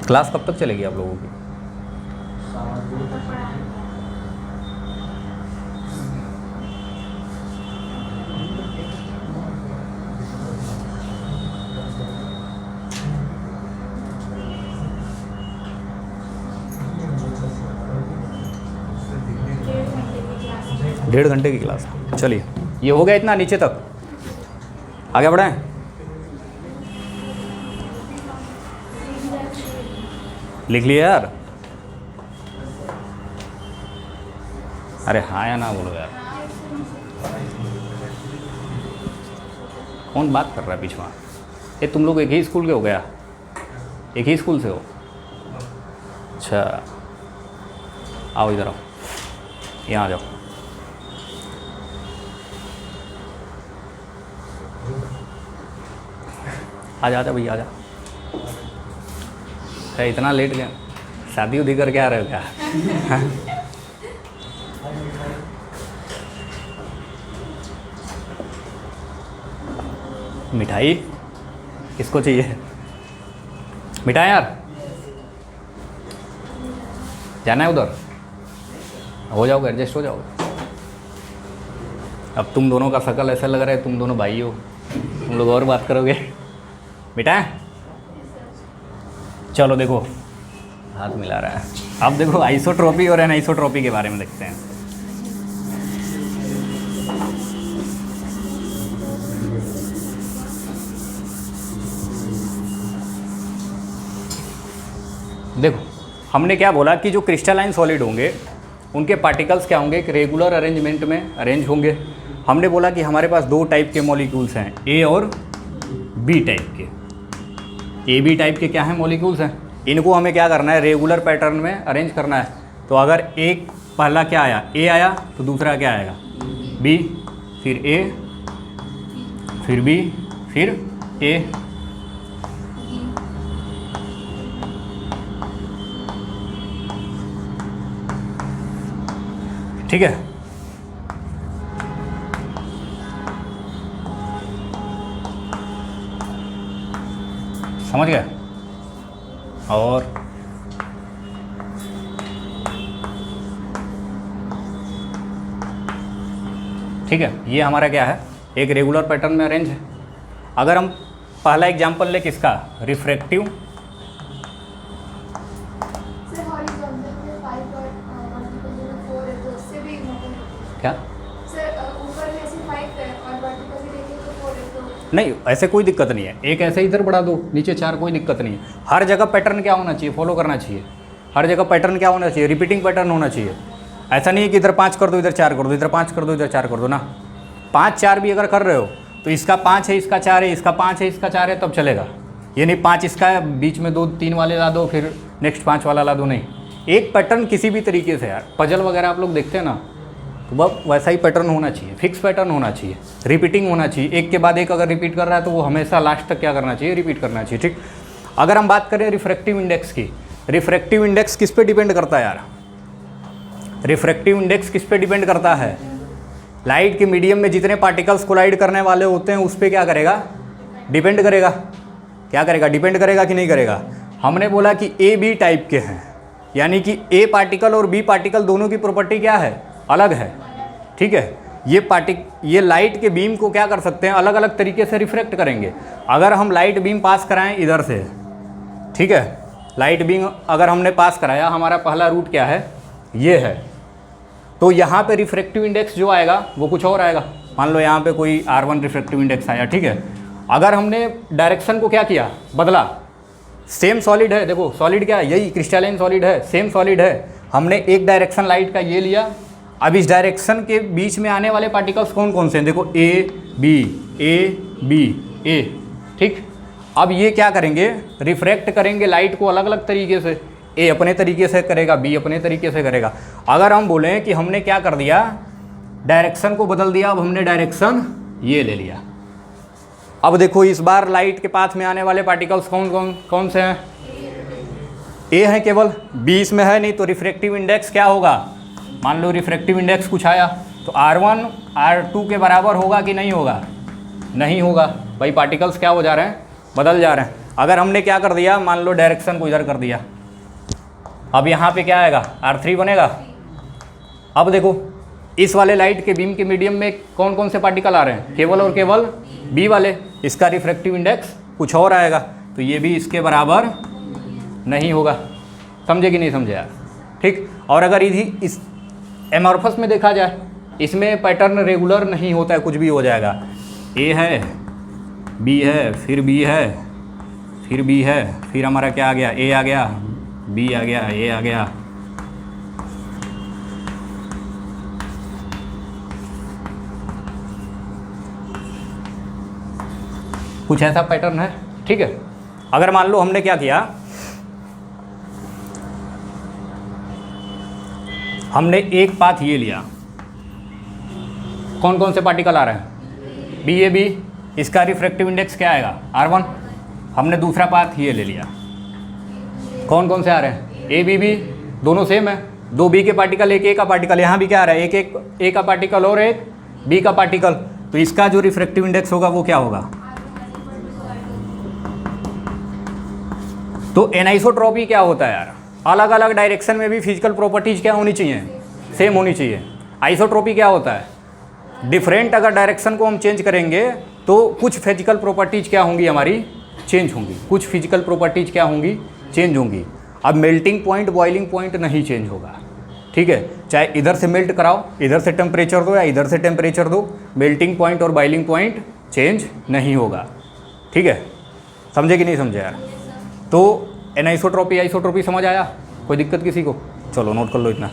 क्लास कब तक चलेगी आप लोगों की? डेढ़ घंटे की क्लास। चलिए ये हो गया इतना, नीचे तक आगे बढ़ें। लिख लिया यार? अरे हाँ या ना बोलो यार, कौन बात कर रहा है पीछे? ये तुम लोग एक ही स्कूल के हो गया, एक ही स्कूल से हो? अच्छा आओ इधर आओ, यहाँ आ जाओ। आजा भैया आजा। है इतना लेट गया, शादी उदी करके आ रहे हो क्या? मिठाई किसको चाहिए? मिठाई यार, जाना है उधर? हो जाओगे, एडजस्ट हो जाओगे। अब तुम दोनों का शकल ऐसा लग रहा है तुम दोनों भाई हो, तुम लोग और बात करोगे। बेटा चलो देखो, हाथ मिला रहा है। अब देखो आइसोट्रॉपी और एनाइसोट्रॉपी के बारे में देखते हैं। देखो हमने क्या बोला कि जो क्रिस्टलाइन सॉलिड होंगे उनके पार्टिकल्स क्या होंगे, एक रेगुलर अरेंजमेंट में अरेंज होंगे। हमने बोला कि हमारे पास दो टाइप के मॉलिक्यूल्स हैं, ए और बी टाइप के। ए बी टाइप के क्या हैं, मॉलिक्यूल्स हैं। इनको हमें क्या करना है, रेगुलर पैटर्न में अरेंज करना है। तो अगर एक पहला क्या आया, ए आया, तो दूसरा क्या आएगा, बी, फिर ए, फिर बी, फिर ए। ठीक है। समझ गए? और ठीक है, ये हमारा क्या है, एक रेगुलर पैटर्न में अरेंज है। अगर हम पहला एग्जांपल ले किसका, रिफ्रैक्टिव, क्या नहीं, ऐसे कोई दिक्कत नहीं है, एक ऐसे इधर बढ़ा दो, नीचे 4, कोई दिक्कत नहीं है। हर जगह पैटर्न क्या होना चाहिए, फॉलो करना चाहिए। हर जगह पैटर्न क्या होना चाहिए, रिपीटिंग पैटर्न होना चाहिए। ऐसा नहीं है कि इधर 5 कर दो, इधर 4 कर दो, इधर 5 कर दो, इधर 4 कर दो ना। 5 4 भी अगर कर रहे हो तो इसका 5 है, इसका 4 है, इसका 5 है, इसका 4 है, तब चलेगा। ये नहीं 5 इसका है, बीच में 2 3 वाले ला दो, फिर नेक्स्ट 5 वाला ला दो, नहीं। एक पैटर्न किसी भी तरीके से, यार पजल वगैरह आप लोग देखते हैं ना, तो वह वैसा ही पैटर्न होना चाहिए, फिक्स पैटर्न होना चाहिए, रिपीटिंग होना चाहिए। एक के बाद एक अगर रिपीट कर रहा है तो वो हमेशा लास्ट तक क्या करना चाहिए, रिपीट करना चाहिए। ठीक। अगर हम बात करें रिफ्रैक्टिव इंडेक्स की, रिफ्रैक्टिव इंडेक्स किस पे डिपेंड करता है यार, रिफ्रैक्टिव इंडेक्स किस पे डिपेंड करता है, लाइट के मीडियम में जितने पार्टिकल्स कोलाइड करने वाले होते हैं उस पर क्या करेगा, डिपेंड करेगा। क्या करेगा, डिपेंड करेगा कि नहीं करेगा। हमने बोला कि ए बी टाइप के हैं, यानी कि ए पार्टिकल और बी पार्टिकल दोनों की प्रॉपर्टी क्या है, अलग है। ठीक है, ये लाइट के बीम को क्या कर सकते हैं, अलग अलग तरीके से रिफ्रैक्ट करेंगे। अगर हम लाइट बीम पास कराएं इधर से, ठीक है, लाइट बीम अगर हमने पास कराया, हमारा पहला रूट क्या है, ये है, तो यहाँ पे रिफ्रैक्टिव इंडेक्स जो आएगा वो कुछ और आएगा। मान लो यहाँ पे कोई R1 रिफ्रैक्टिव इंडेक्स आया, ठीक है। अगर हमने डायरेक्शन को क्या किया, बदला, सेम सॉलिड है, देखो सॉलिड क्या है, यही क्रिस्टलाइन सॉलिड है, सेम सॉलिड है। हमने एक डायरेक्शन लाइट का ये लिया, अब इस डायरेक्शन के बीच में आने वाले पार्टिकल्स कौन कौन से हैं, देखो ए बी ए, ठीक। अब ये क्या करेंगे, रिफ्रैक्ट करेंगे लाइट को अलग अलग तरीके से, ए अपने तरीके से करेगा, बी अपने तरीके से करेगा। अगर हम बोलें कि हमने क्या कर दिया, डायरेक्शन को बदल दिया, अब हमने डायरेक्शन ये ले लिया। अब देखो इस बार लाइट के पाथ में आने वाले पार्टिकल्स कौन से हैं, ए हैं केवल, बी इसमें है नहीं, तो रिफ्रैक्टिव इंडेक्स क्या होगा, मान लो रिफ्रैक्टिव इंडेक्स कुछ आया तो R1 R2 के बराबर होगा कि नहीं होगा, नहीं होगा भाई, पार्टिकल्स क्या हो जा रहे हैं, बदल जा रहे हैं। अगर हमने क्या कर दिया, मान लो डायरेक्शन को इधर कर दिया, अब यहाँ पे क्या आएगा, R3 बनेगा। अब देखो इस वाले लाइट के बीम के मीडियम में कौन कौन से पार्टिकल आ रहे हैं, केवल और केवल बी वाले, इसका रिफ्रैक्टिव इंडेक्स कुछ और आएगा, तो ये भी इसके बराबर नहीं होगा। समझे कि नहीं समझे यार, ठीक। और अगर इस एमॉर्फस में देखा जाए, इसमें पैटर्न रेगुलर नहीं होता है, कुछ भी हो जाएगा। ए है, बी है, फिर बी है, फिर बी है, फिर हमारा क्या आ गया, ए आ गया, बी आ गया, ए आ गया। कुछ ऐसा पैटर्न है, ठीक है। अगर मान लो हमने क्या किया, हमने एक पाथ ये लिया, कौन कौन से पार्टिकल आ रहे हैं, बी ए बी, इसका रिफ्रैक्टिव इंडेक्स क्या आएगा, R1। हमने दूसरा पाथ ये ले लिया, कौन कौन से आ रहे हैं, ए बी बी, दोनों सेम है, 2 बी के पार्टिकल, एक ए का पार्टिकल, यहाँ भी क्या आ रहा है, एक ए का पार्टिकल और एक बी का पार्टिकल, तो इसका जो रिफ्रैक्टिव इंडेक्स होगा वो क्या होगा। तो एनाइसोट्रॉपी क्या होता है यार, अलग अलग डायरेक्शन में भी फिजिकल प्रॉपर्टीज क्या होनी चाहिए, सेम होनी चाहिए। आइसोट्रॉपी क्या होता है, डिफरेंट अगर डायरेक्शन को हम चेंज करेंगे तो कुछ फिजिकल प्रॉपर्टीज क्या होंगी, हमारी चेंज होंगी, कुछ फिजिकल प्रॉपर्टीज क्या होंगी, चेंज होंगी। अब मेल्टिंग पॉइंट, बॉइलिंग पॉइंट नहीं चेंज होगा, ठीक है। चाहे इधर से मेल्ट कराओ, इधर से टेम्परेचर दो या इधर से टेम्परेचर दो, मेल्टिंग पॉइंट और बॉइलिंग पॉइंट चेंज नहीं होगा, ठीक है। समझे कि नहीं समझे यार। तो एनाइसोट्रॉपी आइसोट्रॉपी समझ आया, कोई दिक्कत किसी को, चलो नोट कर लो इतना।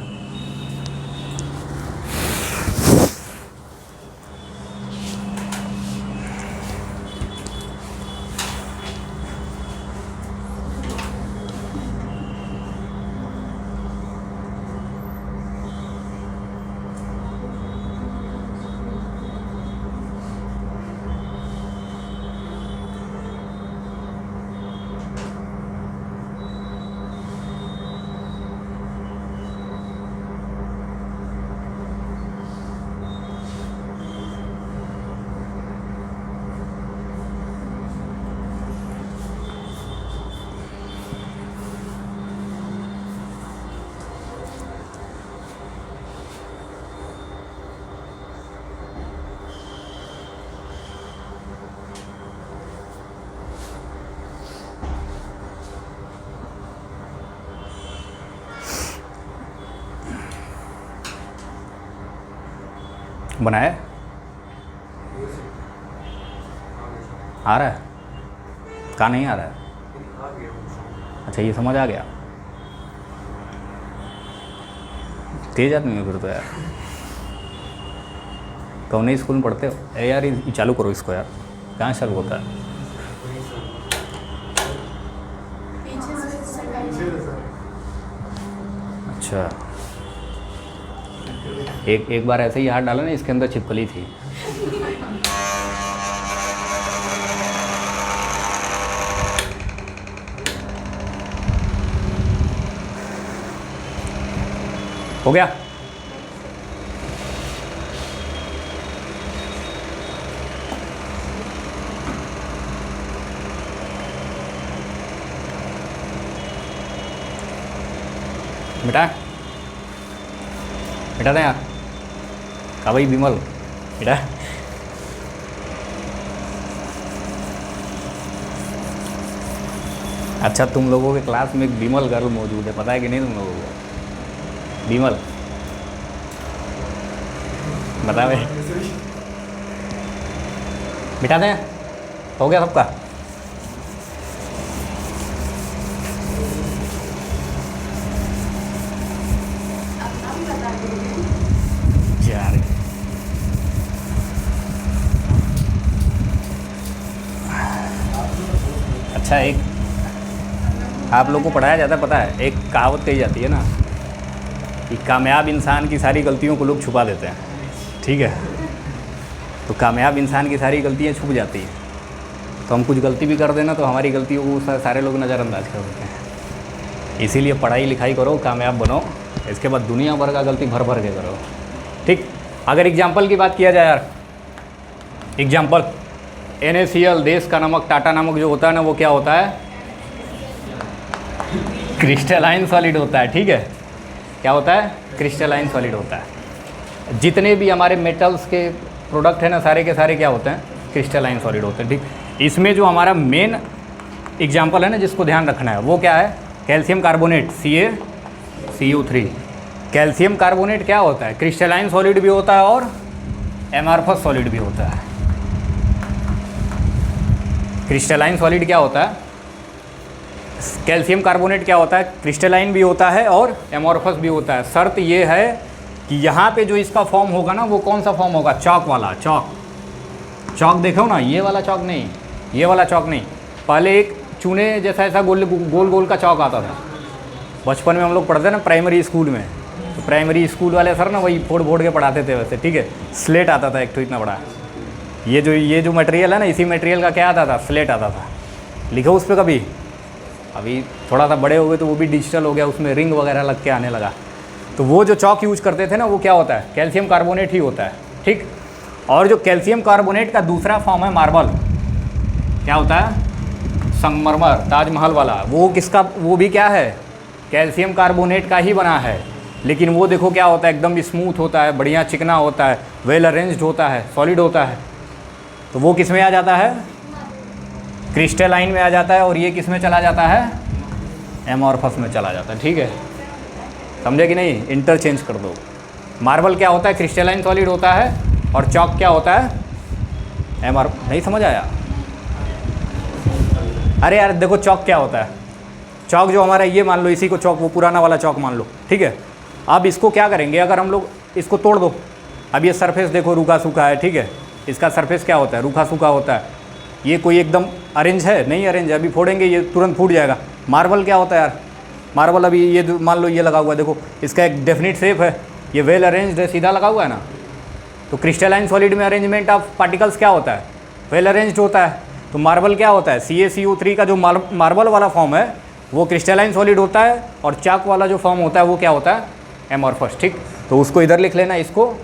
बनाया है? आ रहा है? कहाँ नहीं आ रहा है? अच्छा, ये समझ आ गया। तेज आदमी हो फिर तो यार। कौन नहीं स्कूल में पढ़ते हो? अरे यार ये चालू करो इसको यार। कहाँ चालू होता है? अच्छा, एक बार ऐसे ही हाथ डाला ना, इसके अंदर छिपकली थी। हो गया? बेटा बेटा यार, कहा भाई विमल बेटा। अच्छा, तुम लोगों के क्लास में एक विमल गर्ल मौजूद है, पता है कि नहीं तुम लोगों को? विमल, बता भाई। बिठा दें? हो गया सबका? यार अच्छा, एक आप लोगों को पढ़ाया जाता है, पता है, एक कहावत कही जाती है ना कि कामयाब इंसान की सारी गलतियों को लोग छुपा देते हैं, ठीक है? तो कामयाब इंसान की सारी गलतियाँ छुप जाती हैं। तो हम कुछ गलती भी कर देना तो हमारी गलतियों को सारे लोग नज़रअंदाज कर देते हैं। इसीलिए पढ़ाई लिखाई करो, कामयाब बनो, इसके बाद दुनिया भर का गलती भर भर के करो, ठीक? अगर एग्जाम्पल की बात किया जाए यार, एग्जाम्पल NaCl, देश का नमक, टाटा नमक जो होता है ना, वो क्या होता है? क्रिस्टलाइन सॉलिड होता है, ठीक है? क्या होता है? क्रिस्टलाइन सॉलिड होता है। जितने भी हमारे मेटल्स के प्रोडक्ट हैं ना, सारे के सारे क्या होते हैं? क्रिस्टलाइन सॉलिड होते हैं, ठीक? इसमें जो हमारा मेन एग्जाम्पल है ना, जिसको ध्यान रखना है, वो क्या है? Calcium carbonate, CaCO3। Calcium carbonate क्या होता है? क्रिस्टलाइन सॉलिड भी होता है और एमॉर्फस सॉलिड भी होता है। क्रिस्टलाइन सॉलिड क्या होता है? कैल्शियम कार्बोनेट क्या होता है? क्रिस्टलाइन भी होता है और एमॉर्फस भी होता है। शर्त ये है कि यहाँ पे जो इसका फॉर्म होगा ना, वो कौन सा फॉर्म होगा? चौक वाला। चौक देखो ना, ये वाला चौक नहीं, ये वाला चौक नहीं। पहले एक चूने जैसा ऐसा गोल गोल का चौक आता था। बचपन में हम लोग पढ़ते ना प्राइमरी स्कूल में, तो प्राइमरी स्कूल वाले सर ना वही फोड़ के पढ़ाते थे वैसे, ठीक है? स्लेट आता था एक तो इतना बड़ा। ये जो मटेरियल है ना, इसी मटेरियल का क्या आता था? स्लेट आता था। लिखो उस पर कभी? अभी थोड़ा सा बड़े हो गए तो वो भी डिजिटल हो गया, उसमें रिंग वगैरह लग के आने लगा। तो वो जो चौक यूज करते थे ना, वो क्या होता है? कैल्शियम कार्बोनेट ही होता है, ठीक? और जो कैल्शियम कार्बोनेट का दूसरा फॉर्म है मार्बल, क्या होता है? संगमरमर, ताजमहल वाला, वो किसका? वो भी क्या है? कैल्शियम कार्बोनेट का ही बना है। लेकिन वो देखो क्या होता है? एकदम स्मूथ होता है, बढ़िया चिकना होता है, वेल अरेंज्ड होता है, सॉलिड होता है। तो वो किस में आ जाता है? क्रिस्टलाइन में आ जाता है। और ये किस में चला जाता है? एमॉर्फस में चला जाता है, ठीक है? समझे कि नहीं? इंटरचेंज कर दो। मार्बल क्या होता है? क्रिस्टलाइन सॉलिड होता है। और चॉक क्या होता है? नहीं समझ आया? अरे यार देखो, चौक क्या होता है? चौक जो हमारा ये मान लो, इसी को चौक, वो पुराना वाला चौक मान लो, ठीक है? अब इसको क्या करेंगे? अगर हम लोग इसको तोड़ दो, अब ये सरफेस देखो रूखा सूखा है, ठीक है? इसका सरफेस क्या होता है? रूखा सूखा होता है। ये कोई एकदम अरेंज है? नहीं अरेंज है। अभी फोड़ेंगे ये तुरंत फूट जाएगा। मार्बल क्या होता है यार? मार्बल अभी ये मान लो ये लगा हुआ है, देखो इसका एक डेफिनिट शेप है, ये वेल अरेंज्ड है, सीधा लगा हुआ है ना। तो क्रिस्टलाइन सॉलिड में अरेंजमेंट ऑफ पार्टिकल्स क्या होता है? वेल अरेंज्ड होता है। तो मार्बल क्या होता है? CaCO3 का जो मार्बल वाला फॉर्म है वो क्रिस्टलाइन सॉलिड होता है। और चाक वाला जो फॉर्म होता है वो क्या होता है? एमॉर्फस, ठीक? तो उसको इधर लिख लेना, इसको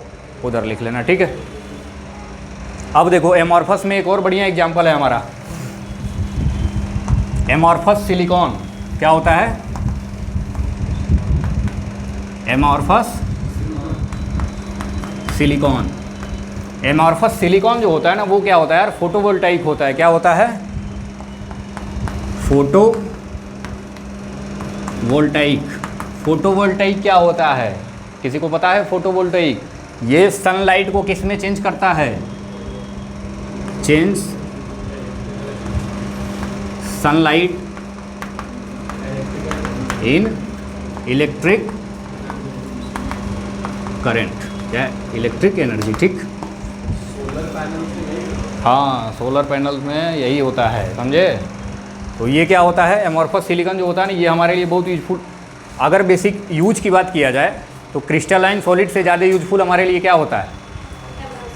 उधर लिख लेना, ठीक है? अब देखो, एमॉर्फस में एक और बढ़िया एग्जाम्पल है हमारा, एमॉर्फस सिलिकॉन। क्या होता है? Amorphous silicon. एमॉर्फस सिलिकॉन जो होता है ना, वो क्या होता है यार? फोटोवोल्टाइक होता है। क्या होता है? फोटोवोल्टाइक। फोटोवोल्टाइक क्या होता है? किसी को पता है फोटोवोल्टाइक? ये सनलाइट को किस में चेंज करता है? चेंज सनलाइट इन इलेक्ट्रिक करंट या इलेक्ट्रिक एनर्जी, ठीक। सोलर पैनल से हाँ, सोलर पैनल में यही होता है, समझे। तो ये क्या होता है, एमॉर्फस सिलिकॉन जो होता है ना, ये हमारे लिए बहुत यूजफुल, अगर बेसिक यूज की बात किया जाए तो क्रिस्टलाइन सॉलिड से ज़्यादा यूजफुल हमारे लिए क्या होता है,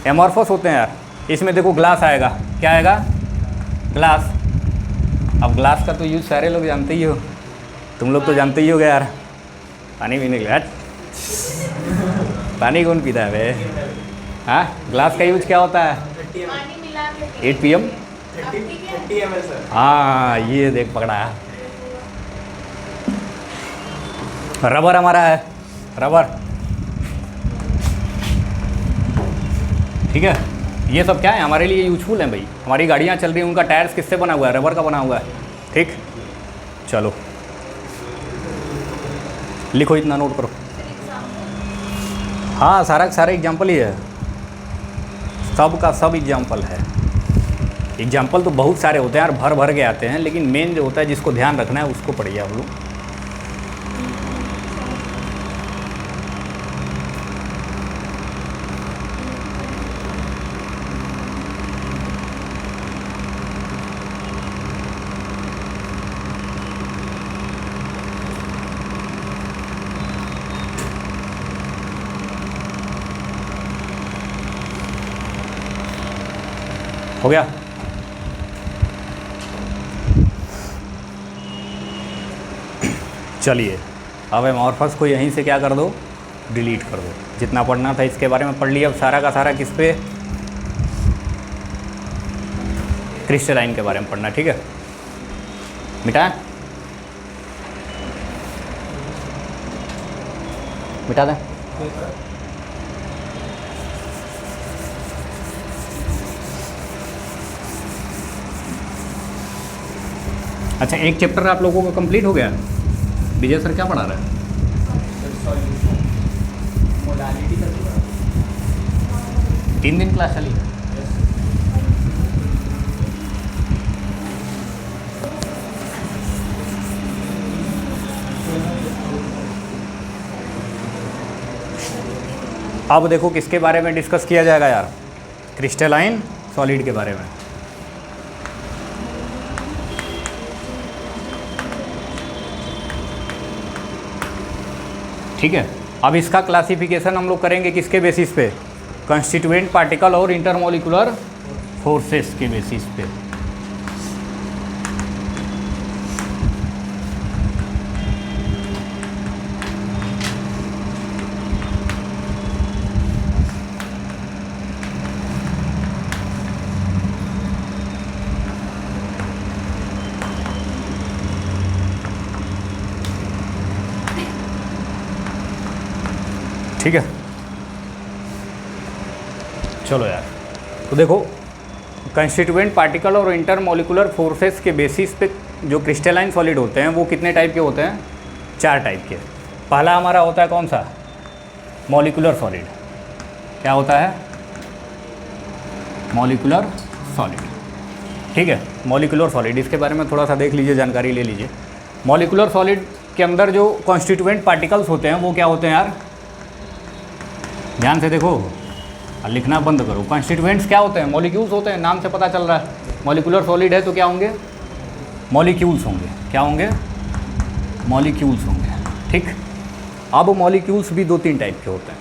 एमॉर्फस होते हैं यार। इसमें देखो ग्लास आएगा, क्या आएगा, ग्लास। अब ग्लास का तो यूज सारे लोग जानते ही हो, तुम लोग तो जानते ही हो यार। पानी पीने के लिए पानी कौन पीता है बे? हाँ, ग्लास का यूज क्या होता है, 8 PM। 30 ml sir. हाँ, ये देख पकड़ा। रबर हमारा है, रबर, ठीक है। ये सब क्या है, हमारे लिए यूजफुल है भाई। हमारी गाड़ियाँ चल रही हैं, उनका टायर्स किससे बना हुआ है, रबर का बना हुआ है, ठीक। चलो लिखो, इतना नोट करो। हाँ, सारा का सारा एग्जाम्पल ही है, सब का सब एग्जाम्पल है। एग्जाम्पल तो बहुत सारे होते हैं यार, भर भर के आते हैं, लेकिन मेन जो होता है जिसको ध्यान रखना है उसको पढ़िए आप लोग। हो गया? चलिए, अब एमॉर्फस को यहीं से क्या कर दो, डिलीट कर दो। जितना पढ़ना था इसके बारे में पढ़ लिया। अब सारा का सारा किस पे, क्रिस्टलाइन के बारे में पढ़ना, ठीक है। मिटा मिटा दें। अच्छा, एक चैप्टर आप लोगों का कंप्लीट हो गया। विजय सर क्या पढ़ा रहा है? मोडालिटी का 3 दिन क्लास चली। अब देखो किसके बारे में डिस्कस किया जाएगा यार, क्रिस्टलाइन सॉलिड के बारे में। ठीक है, अब इसका क्लासिफिकेशन हम लोग करेंगे किसके बेसिस पे, कंस्टिट्यूएंट पार्टिकल और इंटरमोलिकुलर फोर्सेस के बेसिस पे। ठीक है, चलो यार। तो देखो, कंस्टिट्यूएंट पार्टिकल और इंटरमोलिकुलर फोर्सेस के बेसिस पे जो क्रिस्टलाइन सॉलिड होते हैं वो कितने टाइप के होते हैं, 4 टाइप के। पहला हमारा होता है कौन सा, मॉलिक्यूलर सॉलिड। क्या होता है, मॉलिक्यूलर सॉलिड, ठीक है। मॉलिक्यूलर सॉलिड, इसके बारे में थोड़ा सा देख लीजिए, जानकारी ले लीजिए। मॉलिक्यूलर सॉलिड के अंदर जो कॉन्स्टिट्यूएंट पार्टिकल्स होते हैं वो क्या होते हैं यार, ध्यान से देखो और लिखना बंद करो। कॉन्स्टिट्यूएंट्स क्या होते हैं, मॉलिक्यूल्स होते हैं, नाम से पता चल रहा है। मॉलिक्यूलर सॉलिड है तो क्या होंगे, मॉलिक्यूल्स होंगे। क्या होंगे, मॉलिक्यूल्स होंगे, ठीक। अब मॉलिक्यूल्स भी 2-3 टाइप के होते हैं,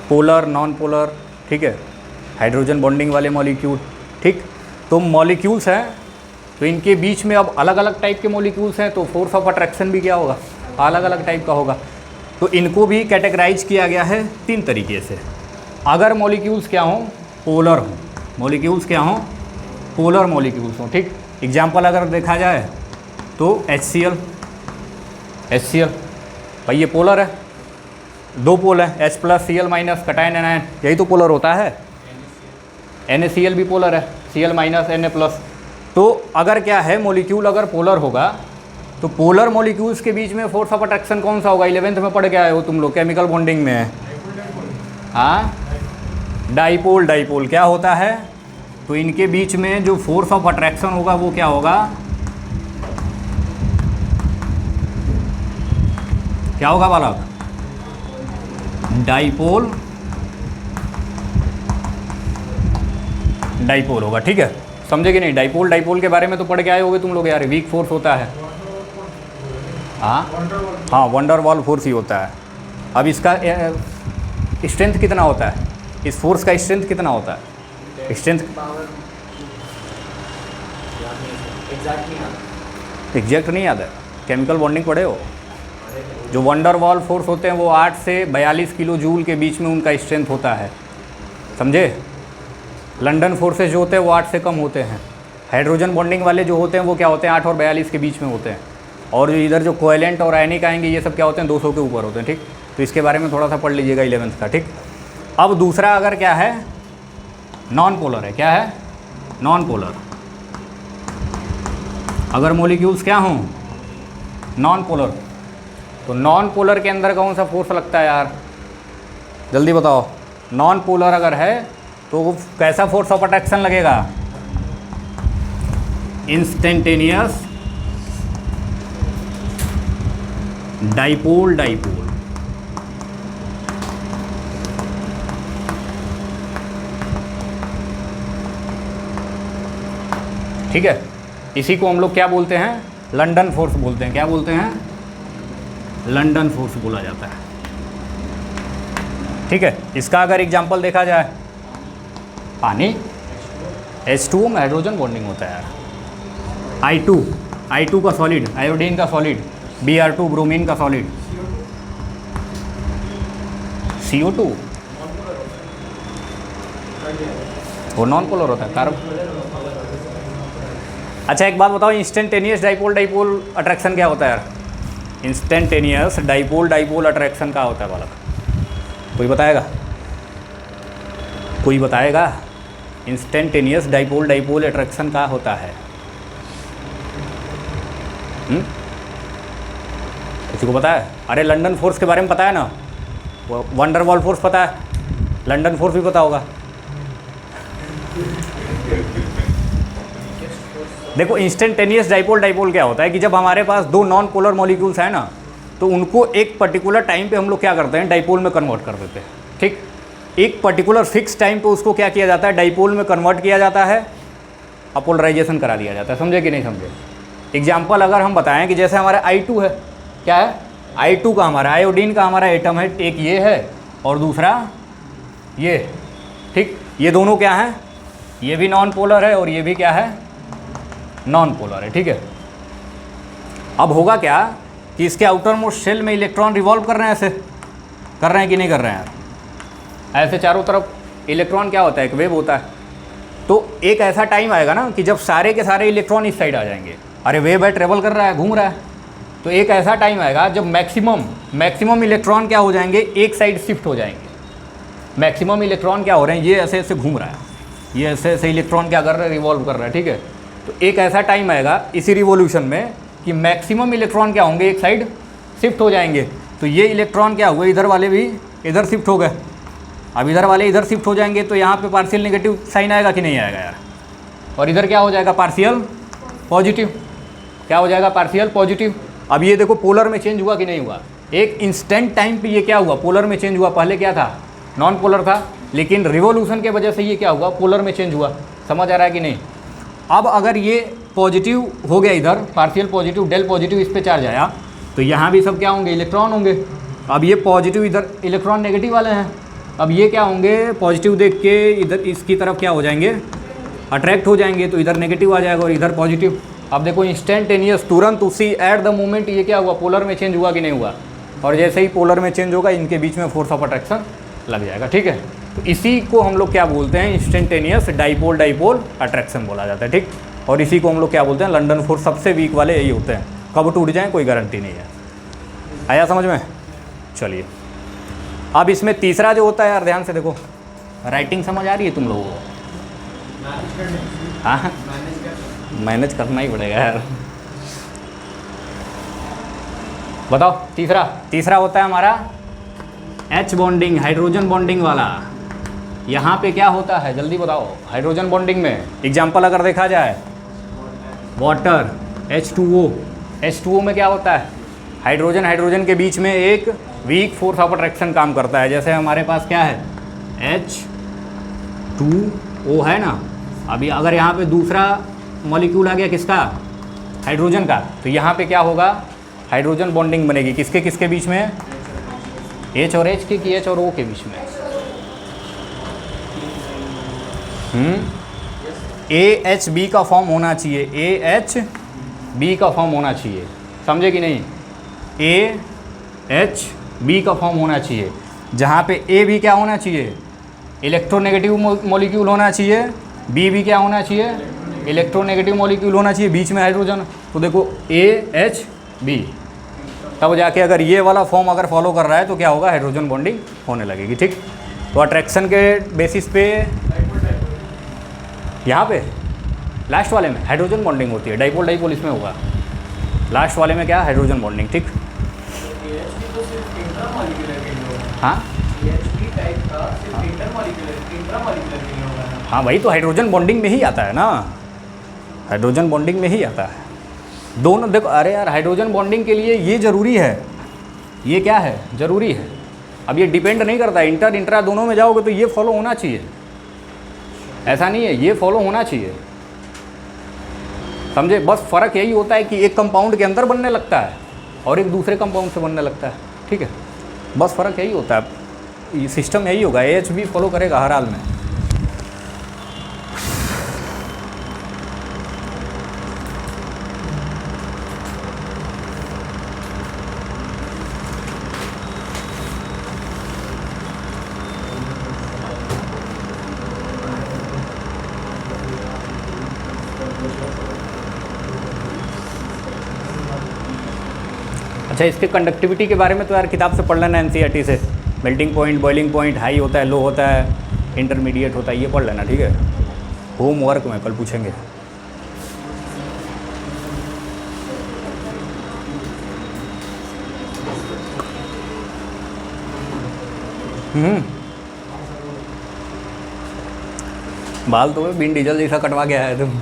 पोलर, नॉन पोलर, ठीक है, हाइड्रोजन बॉन्डिंग वाले मॉलिक्यूल, ठीक। तो मॉलिक्यूल्स हैं तो इनके बीच में अब अलग अलग टाइप के मॉलिक्यूल्स हैं, तो फोर्स ऑफ अट्रैक्शन भी क्या होगा, अलग अलग टाइप का होगा। तो इनको भी कैटेगराइज किया गया है 3 तरीके से। अगर मॉलिक्यूल्स क्या हों, पोलर हों, मॉलिक्यूल्स क्या हों, पोलर मॉलिक्यूल्स हों, ठीक। एग्जाम्पल अगर देखा जाए तो HCl भाई ये पोलर है, 2 पोल है, H+Cl- कटायन एनायन, यही तो पोलर होता है। NaCl भी पोलर है, Cl- Na+। तो अगर क्या है, मॉलिक्यूल अगर पोलर होगा तो पोलर मॉलिक्यूल्स के बीच में फोर्स ऑफ अट्रैक्शन कौन सा होगा, 11th में पढ़ के आए हो तुम लोग, केमिकल बॉन्डिंग में है। हाँ, डाइपोल। डाइपोल क्या होता है? तो इनके बीच में जो फोर्स ऑफ अट्रैक्शन होगा वो क्या होगा? क्या होगा बालक? डाइपोल। डाइपोल होगा, ठीक है। समझे कि नहीं? डाइपोल, डाइपोल के बारे में तो पढ़ के आए होगे तुम लोग यार। वीक फोर्स होता है, हाँ, वंडर वॉल फोर्स ही होता है। अब इसका स्ट्रेंथ कितना होता है? इस फोर्स का स्ट्रेंथ कितना होता है? स्ट्रेंथ एग्जैक्ट नहीं याद है, केमिकल बॉन्डिंग पढ़े हो? जो वंडर वॉल फोर्स होते हैं वो 8 से 42 किलो जूल के बीच में उनका स्ट्रेंथ होता है, समझे? लंदन फोर्सेस जो होते हैं वो 8 से कम होते हैं। हाइड्रोजन बॉन्डिंग वाले जो होते हैं वो क्या होते हैं? 8 और 42 के बीच में होते हैं। और जो इधर जो कोएलेंट और आयनिक आएंगे ये सब क्या होते हैं? 200 के ऊपर होते हैं, ठीक। तो इसके बारे में थोड़ा सा पढ़ लीजिएगा 11th का, ठीक। अब दूसरा अगर क्या है? नॉन पोलर है। क्या है? Non polar. अगर मॉलिक्यूल्स क्या हों? Non polar. तो नॉन पोलर के अंदर कौन सा फोर्स लगता है यार? जल्दी बताओ। नॉन पोलर अगर है तो कैसा फोर्स ऑफ अट्रैक्शन लगेगा? Instantaneous dipole. डाइपोल, ठीक है। इसी को हम लोग क्या बोलते हैं? लंदन फोर्स बोलते हैं। क्या बोलते हैं? लंदन फोर्स बोला जाता है, ठीक है। इसका अगर एग्जांपल देखा जाए, पानी H2O में हाइड्रोजन बॉन्डिंग होता है यार। I2 का सॉलिड, आयोडीन का सॉलिड, Br2 ब्रोमीन का सॉलिड, CO2 वो नॉन पोलर होता है। कार्बन। अच्छा एक बात बताओ, इंस्टेंटेनियस डाइपोल डाइपोल अट्रैक्शन क्या होता है यार? इंस्टेंटेनियस डाइपोल डाइपोल अट्रैक्शन क्या होता है बालक? कोई बताएगा? कोई बताएगा? इंस्टेंटेनियस डाइपोल डाइपोल अट्रैक्शन क्या होता है? किसी को पता है? अरे लंदन फोर्स के बारे में पता है ना? वंडर वॉल फोर्स पता है, लंदन फोर्स भी पता होगा। देखो इंस्टेंटेनियस डाइपोल डाइपोल क्या होता है कि जब हमारे पास दो नॉन पोलर मॉलिक्यूल्स हैं ना, तो उनको एक पर्टिकुलर टाइम पे हम लोग क्या करते हैं? डाइपोल में कन्वर्ट कर देते हैं, ठीक। एक पर्टिकुलर फिक्स टाइम पे उसको क्या किया जाता है? डाइपोल में कन्वर्ट किया जाता है, अपोलराइजेशन करा दिया जाता है। समझे कि नहीं समझे? एग्जाम्पल अगर हम बताएं कि जैसे हमारा I2 है, क्या है? I2 का हमारा आयोडीन का हमारा एटम है, एक ये है और दूसरा ये, ठीक। ये दोनों क्या हैं? ये भी नॉन पोलर है और ये भी क्या है? नॉन पोलर है, ठीक है। अब होगा क्या कि इसके आउटर मोस्ट शेल में इलेक्ट्रॉन रिवॉल्व कर रहे हैं, ऐसे कर रहे हैं कि नहीं कर रहे हैं? ऐसे चारों तरफ इलेक्ट्रॉन क्या होता है? एक वेव होता है। तो एक ऐसा टाइम आएगा ना कि जब सारे के सारे इलेक्ट्रॉन इस साइड आ जाएंगे। अरे वेव है, ट्रेवल कर रहा है, घूम रहा है। तो एक ऐसा टाइम आएगा जब मैक्सिमम इलेक्ट्रॉन क्या हो जाएंगे? एक साइड शिफ्ट हो जाएंगे। मैक्सिमम इलेक्ट्रॉन क्या हो रहे हैं? ये ऐसे ऐसे घूम रहा है, ये ऐसे ऐसे इलेक्ट्रॉन क्या कर रहा है? रिवॉल्व कर रहा है, ठीक है। तो एक ऐसा टाइम आएगा इसी रिवॉल्यूशन में कि मैक्सिमम इलेक्ट्रॉन क्या होंगे? एक साइड शिफ्ट हो जाएंगे। तो ये इलेक्ट्रॉन क्या हुए? इधर वाले भी इधर शिफ्ट हो गए। अब इधर वाले इधर शिफ्ट हो जाएंगे तो यहाँ पे पार्शियल नेगेटिव साइन आएगा कि नहीं आएगा यार? और इधर क्या हो जाएगा? Partial positive. क्या हो जाएगा? Partial positive. अब ये देखो पोलर में चेंज हुआ कि नहीं हुआ? एक इंस्टेंट टाइम पे ये क्या हुआ? पोलर में चेंज हुआ। पहले क्या था? नॉन पोलर था, लेकिन रिवॉल्यूशन के वजह से ये क्या हुआ? पोलर में चेंज हुआ। समझ आ रहा है कि नहीं? अब अगर ये पॉजिटिव हो गया इधर, पार्शियल पॉजिटिव, डेल पॉजिटिव, इस पे चार्ज आया, तो यहाँ भी सब क्या होंगे? इलेक्ट्रॉन होंगे। अब ये पॉजिटिव, इधर इलेक्ट्रॉन नेगेटिव वाले हैं। अब ये क्या होंगे? पॉजिटिव देख के इधर इसकी तरफ क्या हो जाएंगे? अट्रैक्ट हो जाएंगे। तो इधर नेगेटिव आ जाएगा और इधर पॉजिटिव। अब देखो इंस्टेंटेनियस, तुरंत उसी एट द मोमेंट ये क्या हुआ? पोलर में चेंज हुआ कि नहीं हुआ? और जैसे ही पोलर में चेंज होगा इनके बीच में फोर्स ऑफ अट्रैक्शन लग जाएगा, ठीक है। तो इसी को हम लोग क्या बोलते हैं? इंस्टेंटेनियस डाइपोल डाइपोल अट्रैक्शन बोला जाता है, ठीक। और इसी को हम लोग क्या बोलते हैं? London force. सबसे वीक वाले यही होते हैं, कब टूट जाएँ कोई गारंटी नहीं है। आया समझ में? चलिए अब इसमें तीसरा जो होता है यार, ध्यान से देखो, राइटिंग समझ आ रही है तुम लोगों को? हाँ, मैनेज करना ही पड़ेगा यार। बताओ तीसरा होता है हमारा H बॉन्डिंग, हाइड्रोजन बॉन्डिंग वाला, यहाँ पे क्या होता है जल्दी बताओ। हाइड्रोजन बॉन्डिंग में एग्जाम्पल अगर देखा जाए, वाटर H2O, H2O में क्या होता है, हाइड्रोजन हाइड्रोजन के बीच में एक वीक फोर्स ऑफ अट्रैक्शन काम करता है। जैसे हमारे पास क्या है, H2O है ना, अभी अगर यहाँ पे दूसरा मॉलिक्यूल आ गया किसका, हाइड्रोजन का, तो यहाँ पे क्या होगा, हाइड्रोजन बॉन्डिंग बनेगी किसके किसके बीच में, H और H की, कि H और O के बीच में। AHB का फॉर्म होना चाहिए, AHB का फॉर्म होना चाहिए, समझे कि नहीं, AHB का फॉर्म होना चाहिए, जहाँ पे A भी क्या होना चाहिए, इलेक्ट्रोनेगेटिव मॉलिक्यूल होना चाहिए, B भी क्या होना चाहिए, इलेक्ट्रोनेगेटिव मॉलिक्यूल होना चाहिए, बीच में हाइड्रोजन। तो देखो AHB, तब जाके अगर ये वाला फॉर्म अगर फॉलो कर रहा है तो क्या होगा, हाइड्रोजन बॉन्डिंग होने लगेगी। ठीक, तो अट्रैक्शन के बेसिस पे यहाँ पे लास्ट वाले में हाइड्रोजन बॉन्डिंग होती है, डाइपोल डाइपोल इसमें होगा, लास्ट वाले में क्या, हाइड्रोजन बॉन्डिंग। ठीक, हाँ हाँ भाई, तो हाइड्रोजन बॉन्डिंग में ही आता है ना, हाइड्रोजन बॉन्डिंग में ही आता है दोनों। देखो अरे यार, हाइड्रोजन बॉन्डिंग के लिए ये ज़रूरी है, ये क्या है, ज़रूरी है। अब ये डिपेंड नहीं करता, इंटर इंट्रा दोनों में जाओगे तो ये फॉलो होना चाहिए, ऐसा नहीं है, ये फॉलो होना चाहिए, समझे। बस फ़र्क यही होता है कि एक कंपाउंड के अंदर बनने लगता है और एक दूसरे कंपाउंड से बनने लगता है। ठीक है, बस फ़र्क यही होता है, ये सिस्टम यही होगा, AHB फॉलो करेगा हर हाल में। अच्छा, इसके कंडक्टिविटी के बारे में तो यार किताब से पढ़ लेना, NCERT से। Melting point, boiling point, high होता है, लो होता है, इंटरमीडिएट होता है, ये पढ़ लेना। ठीक है, होमवर्क में कल पूछेंगे। बाल तो बिन डीजल जैसा कटवा के आया तुम।